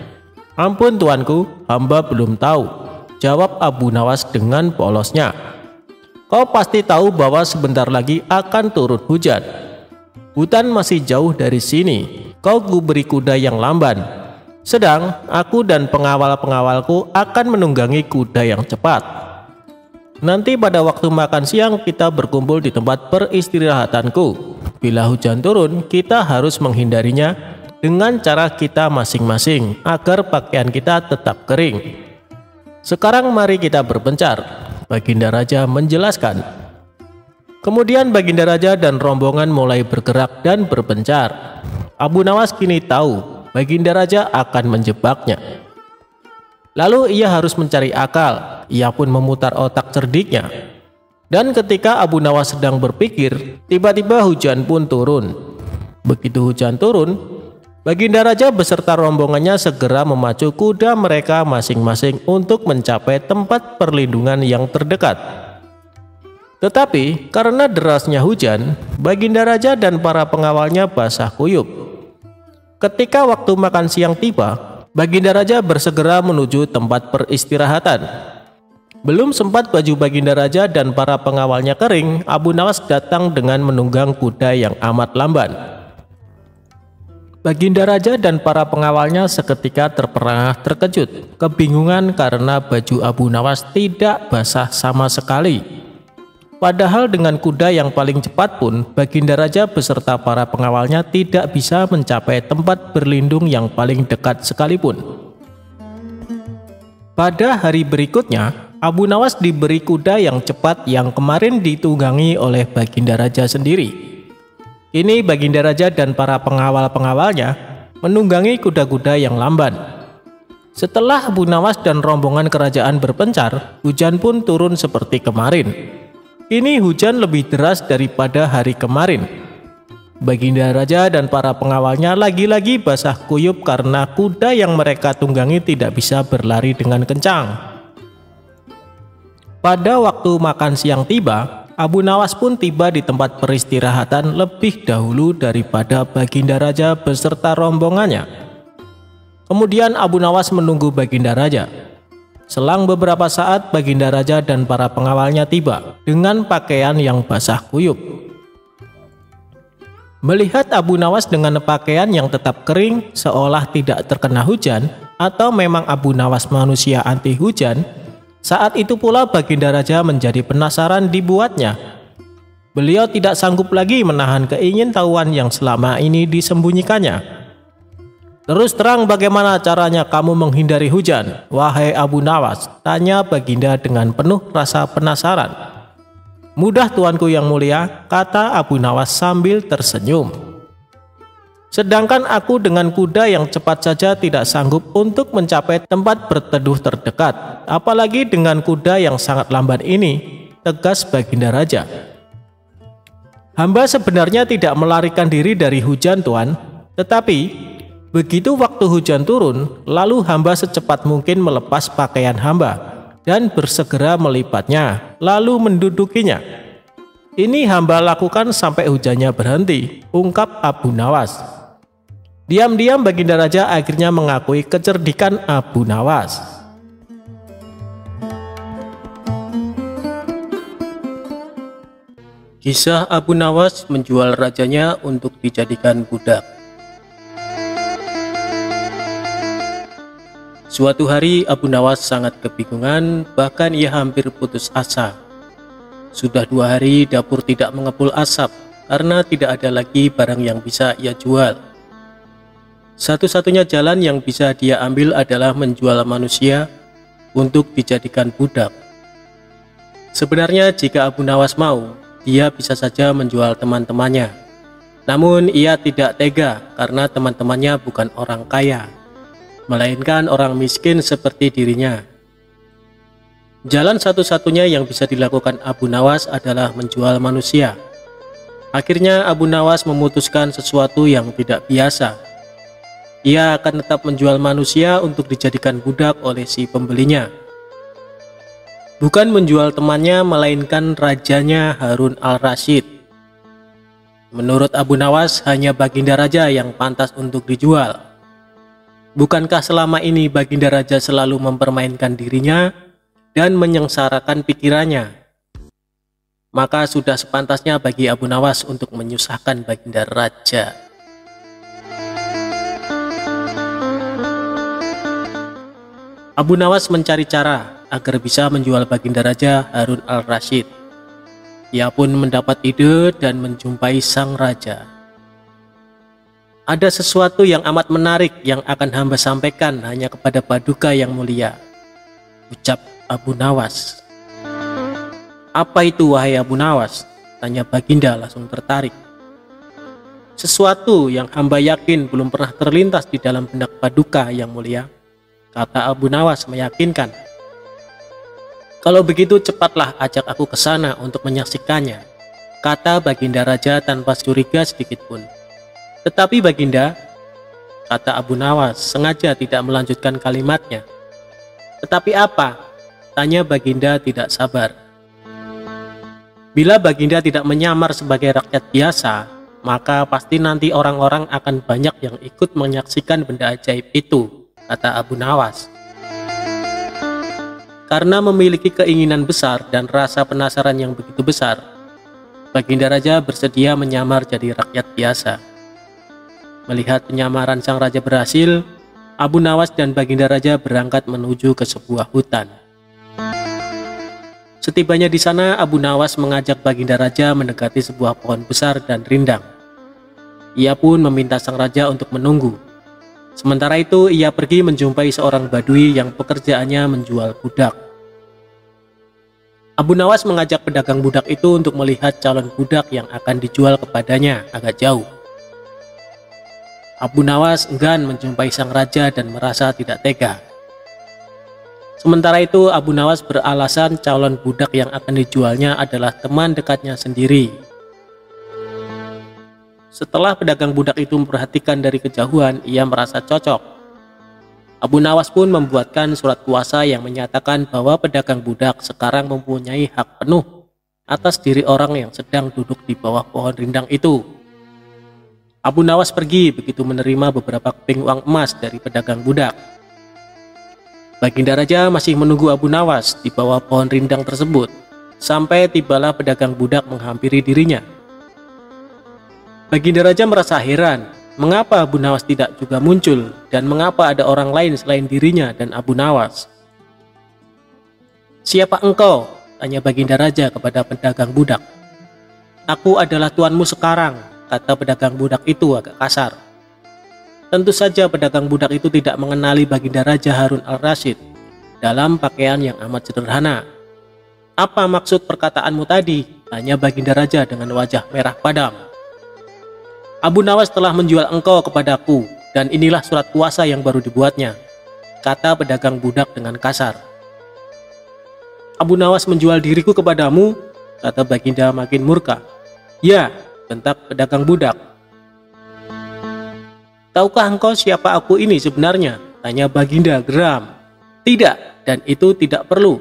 "Ampun tuanku, hamba belum tahu," jawab Abu Nawas dengan polosnya. "Kau pasti tahu bahwa sebentar lagi akan turun hujan. Hutan masih jauh dari sini, kau kuberi kuda yang lamban. Sedang aku dan pengawal-pengawalku akan menunggangi kuda yang cepat. Nanti pada waktu makan siang kita berkumpul di tempat peristirahatanku. Bila hujan turun, kita harus menghindarinya dengan cara kita masing-masing agar pakaian kita tetap kering. Sekarang mari kita berpencar," Baginda Raja menjelaskan. Kemudian Baginda Raja dan rombongan mulai bergerak dan berpencar. Abu Nawas kini tahu Baginda Raja akan menjebaknya. Lalu ia harus mencari akal. Ia pun memutar otak cerdiknya. Dan ketika Abu Nawas sedang berpikir, tiba-tiba hujan pun turun. Begitu hujan turun, Baginda Raja beserta rombongannya segera memacu kuda mereka masing-masing untuk mencapai tempat perlindungan yang terdekat. Tetapi karena derasnya hujan, Baginda Raja dan para pengawalnya basah kuyup. Ketika waktu makan siang tiba, Baginda Raja bersegera menuju tempat peristirahatan. Belum sempat baju Baginda Raja dan para pengawalnya kering, Abu Nawas datang dengan menunggang kuda yang amat lamban. Baginda Raja dan para pengawalnya seketika terperangah terkejut, kebingungan karena baju Abu Nawas tidak basah sama sekali. Padahal dengan kuda yang paling cepat pun, Baginda Raja beserta para pengawalnya tidak bisa mencapai tempat berlindung yang paling dekat sekalipun. Pada hari berikutnya, Abu Nawas diberi kuda yang cepat yang kemarin ditunggangi oleh Baginda Raja sendiri. Kini Baginda Raja dan para pengawal-pengawalnya menunggangi kuda-kuda yang lamban. Setelah Abu Nawas dan rombongan kerajaan berpencar, hujan pun turun seperti kemarin. Ini hujan lebih deras daripada hari kemarin. Baginda Raja dan para pengawalnya lagi-lagi basah kuyup karena kuda yang mereka tunggangi tidak bisa berlari dengan kencang. Pada waktu makan siang tiba, Abu Nawas pun tiba di tempat peristirahatan lebih dahulu daripada Baginda Raja beserta rombongannya. Kemudian Abu Nawas menunggu Baginda Raja. Selang beberapa saat, Baginda Raja dan para pengawalnya tiba dengan pakaian yang basah kuyup. Melihat Abu Nawas dengan pakaian yang tetap kering seolah tidak terkena hujan, atau memang Abu Nawas manusia anti hujan, saat itu pula Baginda Raja menjadi penasaran dibuatnya. Beliau tidak sanggup lagi menahan keingintahuan yang selama ini disembunyikannya. "Terus terang bagaimana caranya kamu menghindari hujan, wahai Abu Nawas?" tanya Baginda dengan penuh rasa penasaran. "Mudah tuanku yang mulia," kata Abu Nawas sambil tersenyum. "Sedangkan aku dengan kuda yang cepat saja tidak sanggup untuk mencapai tempat berteduh terdekat, apalagi dengan kuda yang sangat lambat ini," tegas Baginda Raja. "Hamba sebenarnya tidak melarikan diri dari hujan, Tuan, tetapi begitu waktu hujan turun, lalu hamba secepat mungkin melepas pakaian hamba dan bersegera melipatnya, lalu mendudukinya. Ini hamba lakukan sampai hujannya berhenti," ungkap Abu Nawas. Diam-diam Baginda Raja akhirnya mengakui kecerdikan Abu Nawas. Kisah Abu Nawas menjual rajanya untuk dijadikan budak. Suatu hari Abu Nawas sangat kebingungan, bahkan ia hampir putus asa. Sudah 2 hari dapur tidak mengepul asap karena tidak ada lagi barang yang bisa ia jual. Satu-satunya jalan yang bisa dia ambil adalah menjual manusia untuk dijadikan budak. Sebenarnya jika Abu Nawas mau, dia bisa saja menjual teman-temannya. Namun ia tidak tega karena teman-temannya bukan orang kaya, melainkan orang miskin seperti dirinya. Jalan satu-satunya yang bisa dilakukan Abu Nawas adalah menjual manusia. Akhirnya Abu Nawas memutuskan sesuatu yang tidak biasa. Ia akan tetap menjual manusia untuk dijadikan budak oleh si pembelinya. Bukan menjual temannya, melainkan rajanya Harun al-Rasyid. Menurut Abu Nawas, hanya Baginda Raja yang pantas untuk dijual. Bukankah selama ini Baginda Raja selalu mempermainkan dirinya dan menyengsarakan pikirannya? Maka sudah sepantasnya bagi Abu Nawas untuk menyusahkan Baginda Raja. Abu Nawas mencari cara agar bisa menjual Baginda Raja Harun al-Rasyid. Ia pun mendapat ide dan menjumpai sang raja. "Ada sesuatu yang amat menarik yang akan hamba sampaikan hanya kepada Paduka yang mulia," ucap Abu Nawas. "Apa itu, wahai Abu Nawas?" tanya Baginda langsung tertarik. "Sesuatu yang hamba yakin belum pernah terlintas di dalam benak Paduka yang mulia," kata Abu Nawas meyakinkan. "Kalau begitu cepatlah ajak aku ke sana untuk menyaksikannya," kata Baginda Raja tanpa curiga sedikitpun. "Tetapi Baginda," kata Abu Nawas sengaja tidak melanjutkan kalimatnya. "Tetapi apa?" tanya Baginda tidak sabar. "Bila Baginda tidak menyamar sebagai rakyat biasa, maka pasti nanti orang-orang akan banyak yang ikut menyaksikan benda ajaib itu," kata Abu Nawas. Karena memiliki keinginan besar dan rasa penasaran yang begitu besar, Baginda Raja bersedia menyamar jadi rakyat biasa. Melihat penyamaran sang raja berhasil, Abu Nawas dan Baginda Raja berangkat menuju ke sebuah hutan. Setibanya di sana, Abu Nawas mengajak Baginda Raja mendekati sebuah pohon besar dan rindang. Ia pun meminta sang raja untuk menunggu. Sementara itu, ia pergi menjumpai seorang badui yang pekerjaannya menjual budak. Abu Nawas mengajak pedagang budak itu untuk melihat calon budak yang akan dijual kepadanya agak jauh. Abu Nawas enggan menjumpai sang raja dan merasa tidak tega. Sementara itu Abu Nawas beralasan calon budak yang akan dijualnya adalah teman dekatnya sendiri. Setelah pedagang budak itu memperhatikan dari kejauhan, ia merasa cocok. Abu Nawas pun membuatkan surat kuasa yang menyatakan bahwa pedagang budak sekarang mempunyai hak penuh atas diri orang yang sedang duduk di bawah pohon rindang itu. Abu Nawas pergi begitu menerima beberapa keping uang emas dari pedagang budak. Baginda Raja masih menunggu Abu Nawas di bawah pohon rindang tersebut, sampai tibalah pedagang budak menghampiri dirinya. Baginda Raja merasa heran, mengapa Abu Nawas tidak juga muncul, dan mengapa ada orang lain selain dirinya dan Abu Nawas. "Siapa engkau?" tanya Baginda Raja kepada pedagang budak. "Aku adalah tuanmu sekarang," kata pedagang budak itu agak kasar. Tentu saja pedagang budak itu tidak mengenali Baginda Raja Harun al-Rasyid dalam pakaian yang amat sederhana. "Apa maksud perkataanmu tadi?" tanya Baginda Raja dengan wajah merah padam. "Abu Nawas telah menjual engkau kepadaku, dan inilah surat kuasa yang baru dibuatnya," kata pedagang budak dengan kasar. "Abu Nawas menjual diriku kepadamu?" kata Baginda makin murka. "Ya," bentak pedagang budak. "Tahukah engkau siapa aku ini sebenarnya?" tanya Baginda geram. "Tidak, dan itu tidak perlu,"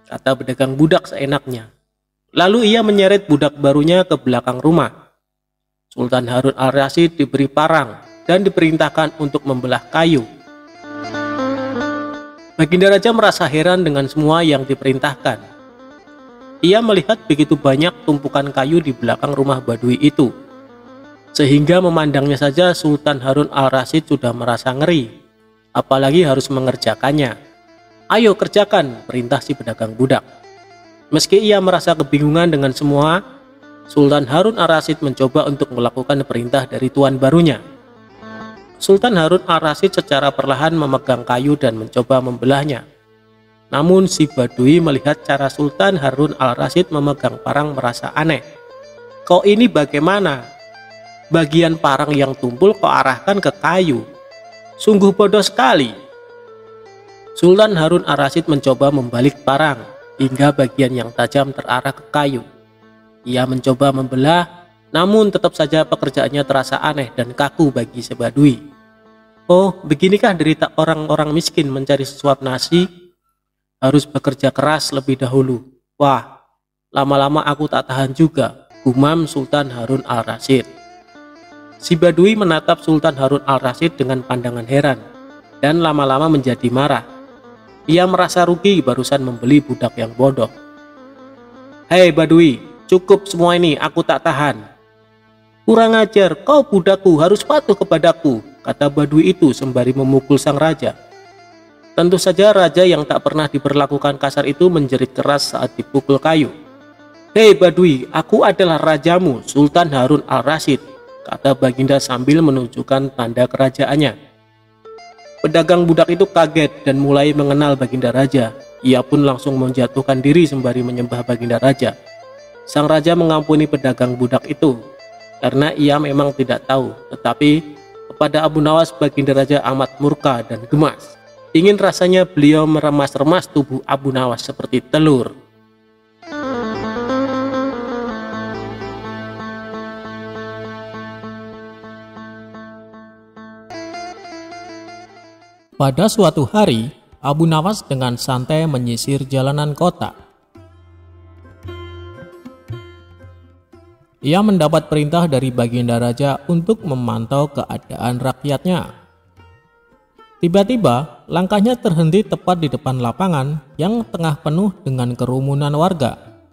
kata pedagang budak seenaknya. Lalu ia menyeret budak barunya ke belakang rumah. Sultan Harun al-Rasyid diberi parang dan diperintahkan untuk membelah kayu. Baginda Raja merasa heran dengan semua yang diperintahkan. Ia melihat begitu banyak tumpukan kayu di belakang rumah Badui itu, sehingga memandangnya saja Sultan Harun al-Rasyid sudah merasa ngeri, apalagi harus mengerjakannya. "Ayo kerjakan," perintah si pedagang budak. Meski ia merasa kebingungan dengan semua, Sultan Harun al-Rasyid mencoba untuk melakukan perintah dari tuan barunya. Sultan Harun al-Rasyid secara perlahan memegang kayu dan mencoba membelahnya. Namun si Badui melihat cara Sultan Harun al-Rasyid memegang parang merasa aneh. "Kau ini bagaimana? Bagian parang yang tumpul kau arahkan ke kayu. Sungguh bodoh sekali." Sultan Harun al-Rasyid mencoba membalik parang hingga bagian yang tajam terarah ke kayu. Ia mencoba membelah, namun tetap saja pekerjaannya terasa aneh dan kaku bagi si Badui. "Oh, beginikah derita orang-orang miskin mencari sesuap nasi? Harus bekerja keras lebih dahulu. Wah, lama-lama aku tak tahan juga," gumam Sultan Harun al-Rasyid. Si Badui menatap Sultan Harun al-Rasyid dengan pandangan heran, dan lama-lama menjadi marah. Ia merasa rugi barusan membeli budak yang bodoh. "Hei Badui, cukup semua ini, aku tak tahan." "Kurang ajar, kau budakku, harus patuh kepadaku," kata Badui itu sembari memukul sang raja. Tentu saja raja yang tak pernah diperlakukan kasar itu menjerit keras saat dipukul kayu. "Hei Badui, aku adalah rajamu, Sultan Harun al-Rasyid," kata Baginda sambil menunjukkan tanda kerajaannya. Pedagang budak itu kaget dan mulai mengenal Baginda Raja. Ia pun langsung menjatuhkan diri sembari menyembah Baginda Raja. Sang raja mengampuni pedagang budak itu karena ia memang tidak tahu, tetapi kepada Abu Nawas Baginda Raja amat murka dan gemas. Ingin rasanya beliau meremas-remas tubuh Abu Nawas seperti telur. Pada suatu hari, Abu Nawas dengan santai menyisir jalanan kota. Ia mendapat perintah dari Baginda Raja untuk memantau keadaan rakyatnya. Tiba-tiba, langkahnya terhenti tepat di depan lapangan yang tengah penuh dengan kerumunan warga.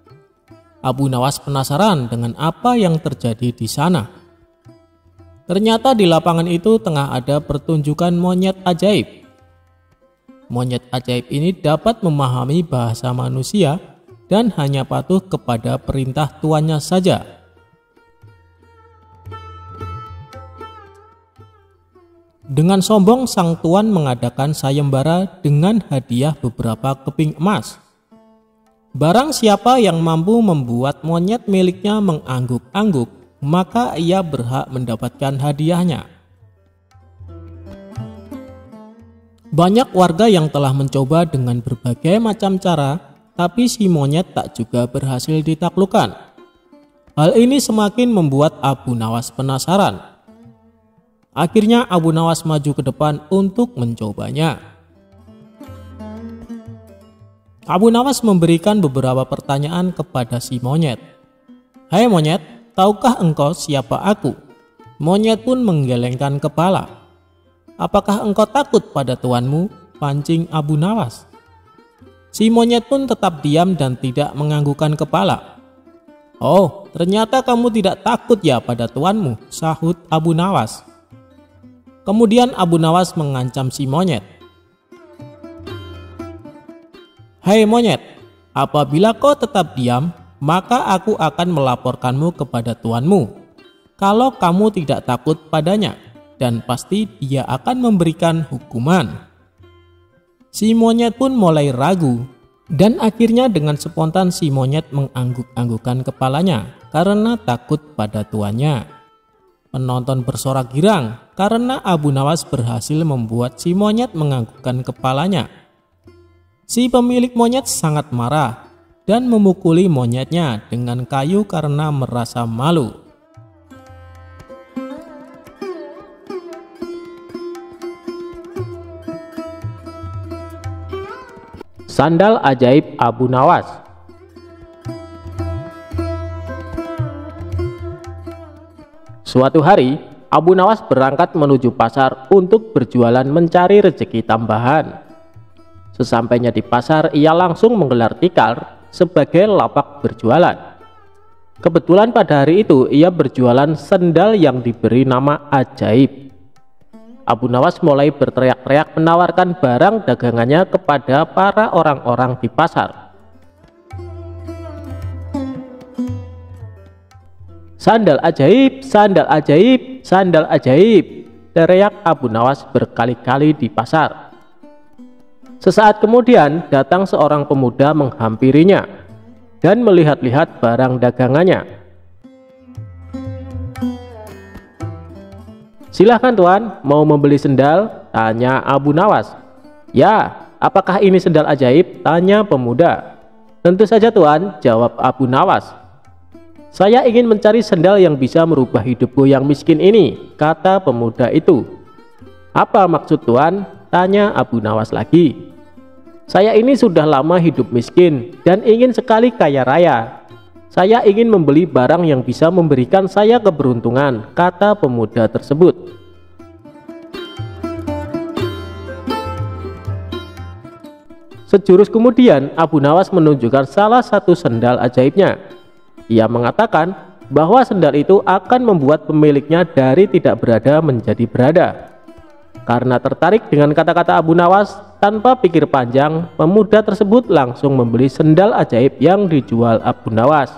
Abu Nawas penasaran dengan apa yang terjadi di sana. Ternyata di lapangan itu tengah ada pertunjukan monyet ajaib. Monyet ajaib ini dapat memahami bahasa manusia dan hanya patuh kepada perintah tuannya saja. Dengan sombong sang tuan mengadakan sayembara dengan hadiah beberapa keping emas. Barang siapa yang mampu membuat monyet miliknya mengangguk-angguk, maka ia berhak mendapatkan hadiahnya. Banyak warga yang telah mencoba dengan berbagai macam cara, tapi si monyet tak juga berhasil ditaklukkan. Hal ini semakin membuat Abu Nawas penasaran. Akhirnya Abu Nawas maju ke depan untuk mencobanya. Abu Nawas memberikan beberapa pertanyaan kepada si monyet. "Hai monyet, tahukah engkau siapa aku?" Monyet pun menggelengkan kepala. "Apakah engkau takut pada tuanmu?" pancing Abu Nawas. Si monyet pun tetap diam dan tidak menganggukkan kepala. "Oh, ternyata kamu tidak takut ya pada tuanmu," sahut Abu Nawas. Kemudian Abu Nawas mengancam si monyet. "Hai monyet, apabila kau tetap diam, maka aku akan melaporkanmu kepada tuanmu. Kalau kamu tidak takut padanya, dan pasti dia akan memberikan hukuman." Si monyet pun mulai ragu, dan akhirnya dengan spontan si monyet mengangguk-anggukkan kepalanya karena takut pada tuannya. Penonton bersorak girang karena Abu Nawas berhasil membuat si monyet menganggukkan kepalanya. Si pemilik monyet sangat marah dan memukuli monyetnya dengan kayu karena merasa malu. Sandal ajaib Abu Nawas. Suatu hari, Abu Nawas berangkat menuju pasar untuk berjualan mencari rezeki tambahan. Sesampainya di pasar, ia langsung menggelar tikar sebagai lapak berjualan. Kebetulan pada hari itu ia berjualan sendal yang diberi nama ajaib. Abu Nawas mulai berteriak-teriak menawarkan barang dagangannya kepada para orang-orang di pasar. "Sandal ajaib, sandal ajaib, sandal ajaib," teriak Abu Nawas berkali-kali di pasar. Sesaat kemudian datang seorang pemuda menghampirinya dan melihat-lihat barang dagangannya. "Silahkan tuan, mau membeli sendal?" tanya Abu Nawas. "Ya, apakah ini sendal ajaib?" tanya pemuda. "Tentu saja tuan," jawab Abu Nawas. "Saya ingin mencari sendal yang bisa merubah hidupku yang miskin ini," kata pemuda itu. "Apa maksud tuan?" tanya Abu Nawas lagi. "Saya ini sudah lama hidup miskin dan ingin sekali kaya raya. Saya ingin membeli barang yang bisa memberikan saya keberuntungan," kata pemuda tersebut. Sejurus kemudian Abu Nawas menunjukkan salah satu sendal ajaibnya. Ia mengatakan bahwa sendal itu akan membuat pemiliknya dari tidak berada menjadi berada. Karena tertarik dengan kata-kata Abu Nawas, tanpa pikir panjang, pemuda tersebut langsung membeli sendal ajaib yang dijual Abu Nawas.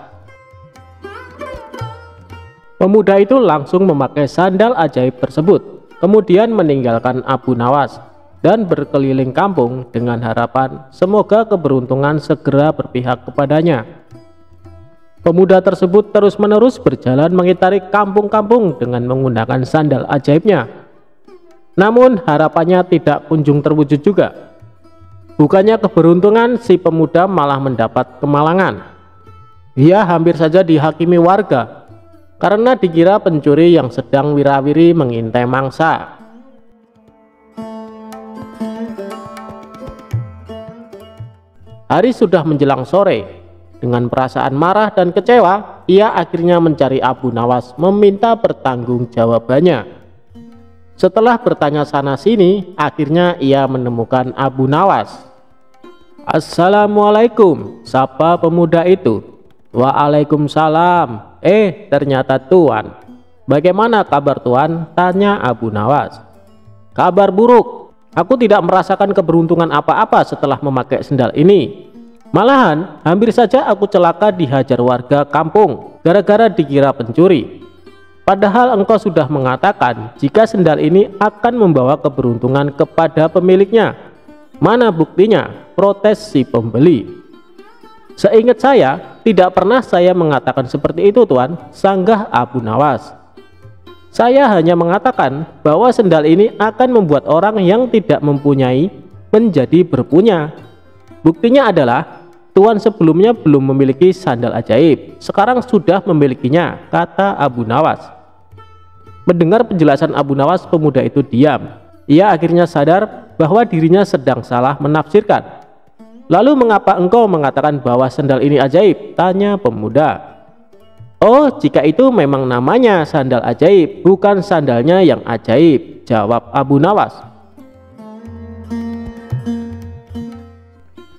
Pemuda itu langsung memakai sandal ajaib tersebut, kemudian meninggalkan Abu Nawas dan berkeliling kampung dengan harapan semoga keberuntungan segera berpihak kepadanya. Pemuda tersebut terus-menerus berjalan mengitari kampung-kampung dengan menggunakan sandal ajaibnya. Namun harapannya tidak kunjung terwujud juga. Bukannya keberuntungan, si pemuda malah mendapat kemalangan. Ia hampir saja dihakimi warga karena dikira pencuri yang sedang wirawiri mengintai mangsa. Hari sudah menjelang sore. Dengan perasaan marah dan kecewa, ia akhirnya mencari Abu Nawas meminta pertanggungjawabannya. Setelah bertanya sana sini, akhirnya ia menemukan Abu Nawas. "Assalamualaikum," sapa pemuda itu. "Waalaikumsalam. Ternyata tuan. Bagaimana kabar tuan?" tanya Abu Nawas. "Kabar buruk. Aku tidak merasakan keberuntungan apa-apa setelah memakai sendal ini. Malahan hampir saja aku celaka dihajar warga kampung gara-gara dikira pencuri. Padahal engkau sudah mengatakan jika sendal ini akan membawa keberuntungan kepada pemiliknya. Mana buktinya?" protes si pembeli. "Seingat saya, tidak pernah saya mengatakan seperti itu tuan," sanggah Abu Nawas. Saya hanya mengatakan bahwa sendal ini akan membuat orang yang tidak mempunyai menjadi berpunya. Buktinya adalah tuan sebelumnya belum memiliki sandal ajaib, sekarang sudah memilikinya, kata Abu Nawas. Mendengar penjelasan Abu Nawas, pemuda itu diam. Ia akhirnya sadar bahwa dirinya sedang salah menafsirkan. Lalu, mengapa engkau mengatakan bahwa sandal ini ajaib? Tanya pemuda. Oh, jika itu memang namanya sandal ajaib, bukan sandalnya yang ajaib, jawab Abu Nawas.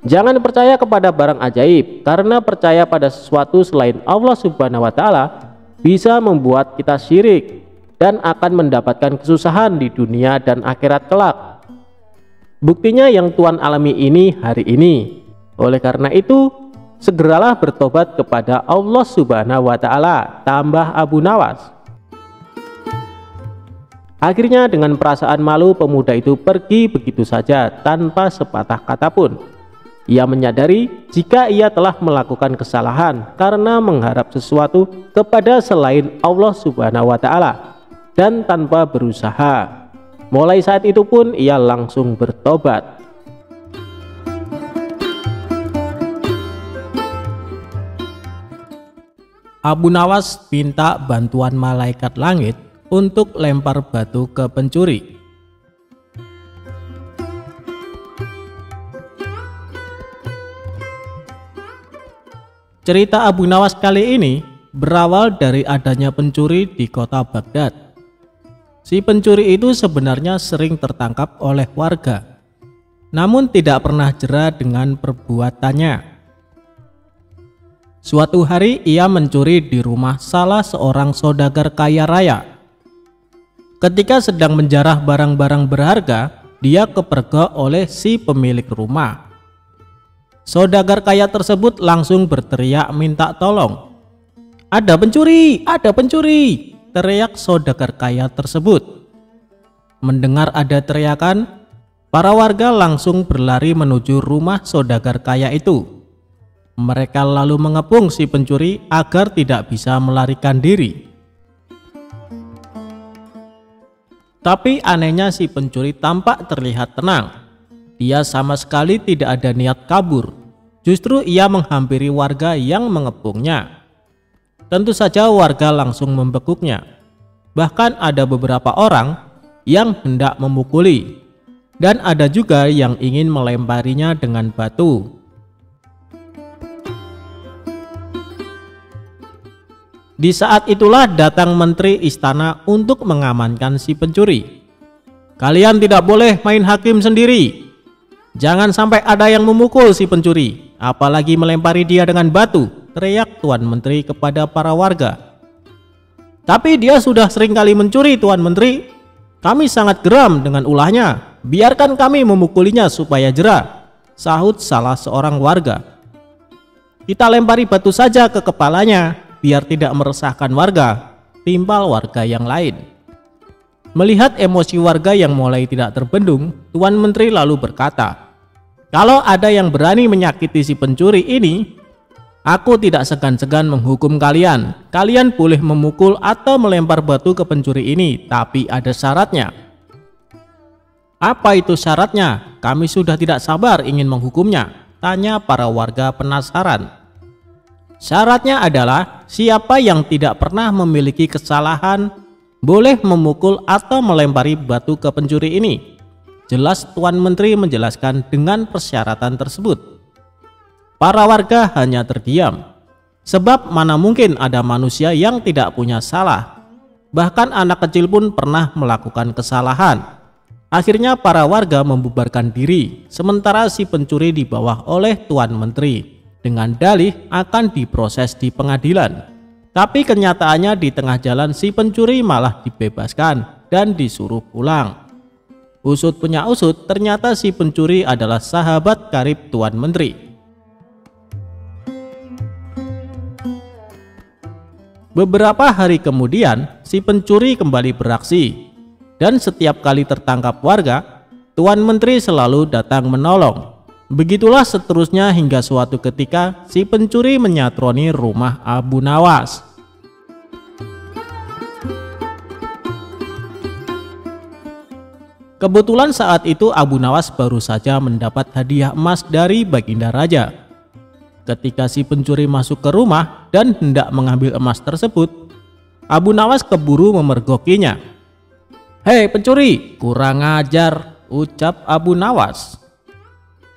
Jangan percaya kepada barang ajaib, karena percaya pada sesuatu selain Allah Subhanahu wa Ta'ala bisa membuat kita syirik dan akan mendapatkan kesusahan di dunia dan akhirat kelak. Buktinya yang Tuhan alami ini hari ini. Oleh karena itu, segeralah bertobat kepada Allah Subhanahu wa Ta'ala, tambah Abu Nawas. Akhirnya dengan perasaan malu, pemuda itu pergi begitu saja tanpa sepatah kata pun. Ia menyadari jika ia telah melakukan kesalahan karena mengharap sesuatu kepada selain Allah Subhanahu wa Ta'ala dan tanpa berusaha. Mulai saat itu pun ia langsung bertobat. Abu Nawas minta bantuan malaikat langit untuk lempar batu ke pencuri. Cerita Abu Nawas kali ini berawal dari adanya pencuri di kota Baghdad. Si pencuri itu sebenarnya sering tertangkap oleh warga, namun tidak pernah jera dengan perbuatannya. Suatu hari ia mencuri di rumah salah seorang saudagar kaya raya. Ketika sedang menjarah barang-barang berharga, dia kepergok oleh si pemilik rumah. Saudagar kaya tersebut langsung berteriak minta tolong. "Ada pencuri! Ada pencuri!" teriak saudagar kaya tersebut. Mendengar ada teriakan, para warga langsung berlari menuju rumah saudagar kaya itu. Mereka lalu mengepung si pencuri agar tidak bisa melarikan diri. Tapi anehnya si pencuri tampak terlihat tenang. Dia sama sekali tidak ada niat kabur. Justru ia menghampiri warga yang mengepungnya. Tentu saja warga langsung membekuknya. Bahkan ada beberapa orang yang hendak memukuli, dan ada juga yang ingin melemparinya dengan batu. Di saat itulah datang menteri istana untuk mengamankan si pencuri. "Kalian tidak boleh main hakim sendiri. Jangan sampai ada yang memukul si pencuri, apalagi melempari dia dengan batu," teriak Tuan Menteri kepada para warga. "Tapi dia sudah sering kali mencuri, Tuan Menteri. Kami sangat geram dengan ulahnya. Biarkan kami memukulinya supaya jera," sahut salah seorang warga. "Kita lempari batu saja ke kepalanya, biar tidak meresahkan warga," timpal warga yang lain. Melihat emosi warga yang mulai tidak terbendung, Tuan Menteri lalu berkata, "Kalau ada yang berani menyakiti si pencuri ini, aku tidak segan-segan menghukum kalian. Kalian boleh memukul atau melempar batu ke pencuri ini, tapi ada syaratnya." "Apa itu syaratnya? Kami sudah tidak sabar ingin menghukumnya," tanya para warga penasaran. "Syaratnya adalah siapa yang tidak pernah memiliki kesalahan boleh memukul atau melempari batu ke pencuri ini," jelas Tuan Menteri menjelaskan dengan persyaratan tersebut. Para warga hanya terdiam, sebab mana mungkin ada manusia yang tidak punya salah. Bahkan anak kecil pun pernah melakukan kesalahan. Akhirnya para warga membubarkan diri, sementara si pencuri dibawa oleh Tuan Menteri dengan dalih akan diproses di pengadilan. Tapi kenyataannya di tengah jalan si pencuri malah dibebaskan dan disuruh pulang. Usut punya usut, ternyata si pencuri adalah sahabat karib Tuan Menteri. Beberapa hari kemudian si pencuri kembali beraksi, dan setiap kali tertangkap warga, Tuan Menteri selalu datang menolong. Begitulah seterusnya hingga suatu ketika si pencuri menyatroni rumah Abu Nawas. Kebetulan saat itu Abu Nawas baru saja mendapat hadiah emas dari Baginda Raja. Ketika si pencuri masuk ke rumah dan hendak mengambil emas tersebut, Abu Nawas keburu memergokinya. "Hei pencuri, kurang ajar," ucap Abu Nawas.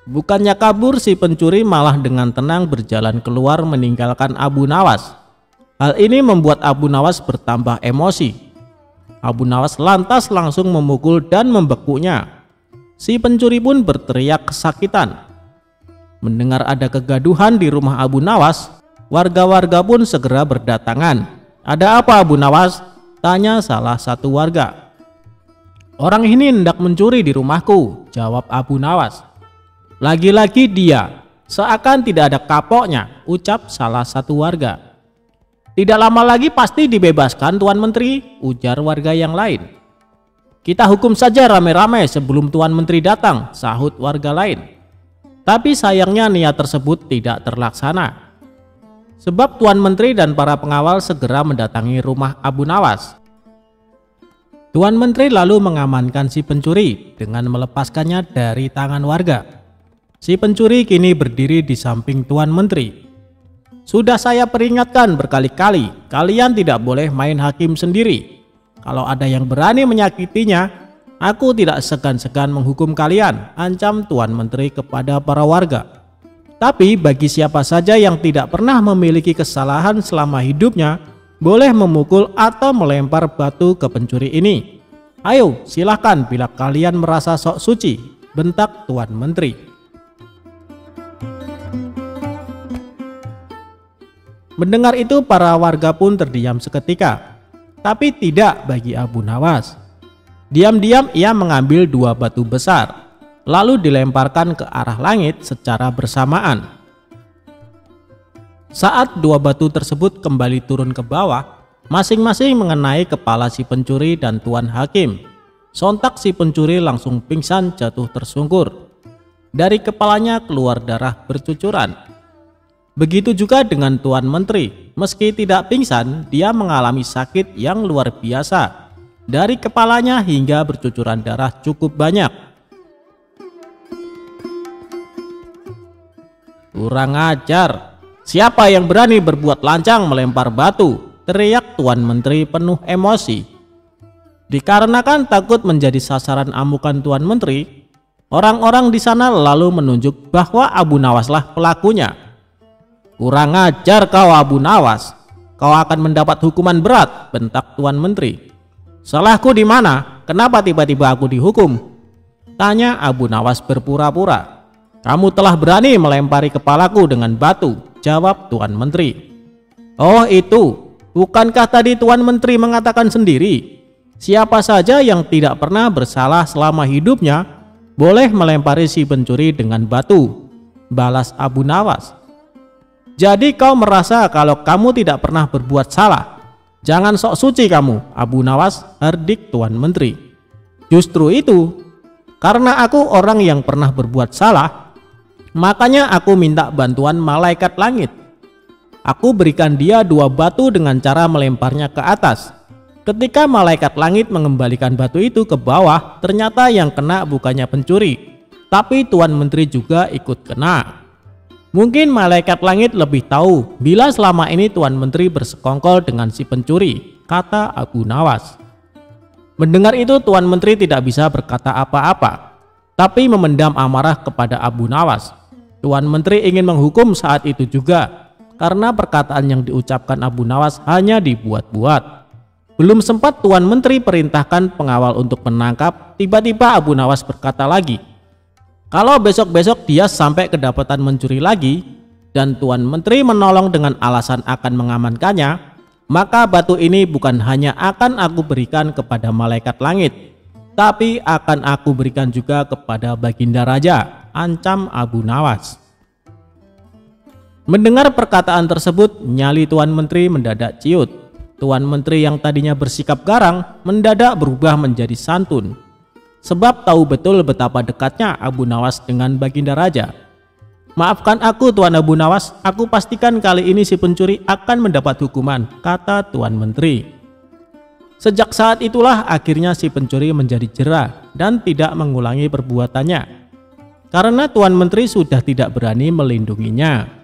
Bukannya kabur, si pencuri malah dengan tenang berjalan keluar meninggalkan Abu Nawas. Hal ini membuat Abu Nawas bertambah emosi. Abu Nawas lantas langsung memukul dan membekuknya. Si pencuri pun berteriak kesakitan. Mendengar ada kegaduhan di rumah Abu Nawas, warga-warga pun segera berdatangan. "Ada apa Abu Nawas?" tanya salah satu warga. "Orang ini hendak mencuri di rumahku," jawab Abu Nawas. "Lagi-lagi dia, seakan tidak ada kapoknya," ucap salah satu warga. "Tidak lama lagi pasti dibebaskan Tuan Menteri," ujar warga yang lain. "Kita hukum saja rame-rame sebelum Tuan Menteri datang," sahut warga lain. Tapi sayangnya niat tersebut tidak terlaksana. Sebab Tuan Menteri dan para pengawal segera mendatangi rumah Abu Nawas. Tuan Menteri lalu mengamankan si pencuri dengan melepaskannya dari tangan warga. Si pencuri kini berdiri di samping Tuan Menteri. "Sudah saya peringatkan berkali-kali, kalian tidak boleh main hakim sendiri. Kalau ada yang berani menyakitinya, aku tidak segan-segan menghukum kalian," ancam Tuan Menteri kepada para warga. "Tapi bagi siapa saja yang tidak pernah memiliki kesalahan selama hidupnya, boleh memukul atau melempar batu ke pencuri ini. Ayo silahkan bila kalian merasa sok suci," bentak Tuan Menteri. Mendengar itu para warga pun terdiam seketika. Tapi tidak bagi Abu Nawas. Diam-diam ia mengambil 2 batu besar, lalu dilemparkan ke arah langit secara bersamaan. Saat 2 batu tersebut kembali turun ke bawah, masing-masing mengenai kepala si pencuri dan Tuan Hakim. Sontak si pencuri langsung pingsan jatuh tersungkur. Dari kepalanya keluar darah bercucuran. Begitu juga dengan Tuan Menteri, meski tidak pingsan, dia mengalami sakit yang luar biasa. Dari kepalanya hingga bercucuran darah cukup banyak. "Kurang ajar, siapa yang berani berbuat lancang melempar batu?" teriak Tuan Menteri penuh emosi. Dikarenakan takut menjadi sasaran amukan Tuan Menteri, orang-orang di sana lalu menunjuk bahwa Abu Nawaslah pelakunya. "Kurang ajar kau Abu Nawas, kau akan mendapat hukuman berat," bentak Tuan Menteri. "Salahku di mana? Kenapa tiba-tiba aku dihukum?" tanya Abu Nawas berpura-pura. "Kamu telah berani melempari kepalaku dengan batu," jawab Tuan Menteri. "Oh itu, bukankah tadi Tuan Menteri mengatakan sendiri, siapa saja yang tidak pernah bersalah selama hidupnya boleh melempari si pencuri dengan batu," balas Abu Nawas. "Jadi kau merasa kalau kamu tidak pernah berbuat salah? Jangan sok suci kamu Abu Nawas," herdik Tuan Menteri. "Justru itu, karena aku orang yang pernah berbuat salah, makanya aku minta bantuan malaikat langit. Aku berikan dia 2 batu dengan cara melemparnya ke atas. Ketika malaikat langit mengembalikan batu itu ke bawah, ternyata yang kena bukannya pencuri, tapi Tuan Menteri juga ikut kena. Mungkin malaikat langit lebih tahu bila selama ini Tuan Menteri bersekongkol dengan si pencuri," kata Abu Nawas. Mendengar itu Tuan Menteri tidak bisa berkata apa-apa, tapi memendam amarah kepada Abu Nawas. Tuan Menteri ingin menghukum saat itu juga, karena perkataan yang diucapkan Abu Nawas hanya dibuat-buat. Belum sempat Tuan Menteri perintahkan pengawal untuk menangkap, tiba-tiba Abu Nawas berkata lagi, kalau besok-besok dia sampai kedapatan mencuri lagi dan Tuan Menteri menolong dengan alasan akan mengamankannya, maka batu ini bukan hanya akan aku berikan kepada malaikat langit, tapi akan aku berikan juga kepada Baginda Raja, ancam Abu Nawas. Mendengar perkataan tersebut, nyali Tuan Menteri mendadak ciut. Tuan Menteri yang tadinya bersikap garang mendadak berubah menjadi santun, sebab tahu betul betapa dekatnya Abu Nawas dengan Baginda Raja. Maafkan aku Tuan Abu Nawas, aku pastikan kali ini si pencuri akan mendapat hukuman, kata Tuan Menteri. Sejak saat itulah akhirnya si pencuri menjadi jera dan tidak mengulangi perbuatannya, karena Tuan Menteri sudah tidak berani melindunginya.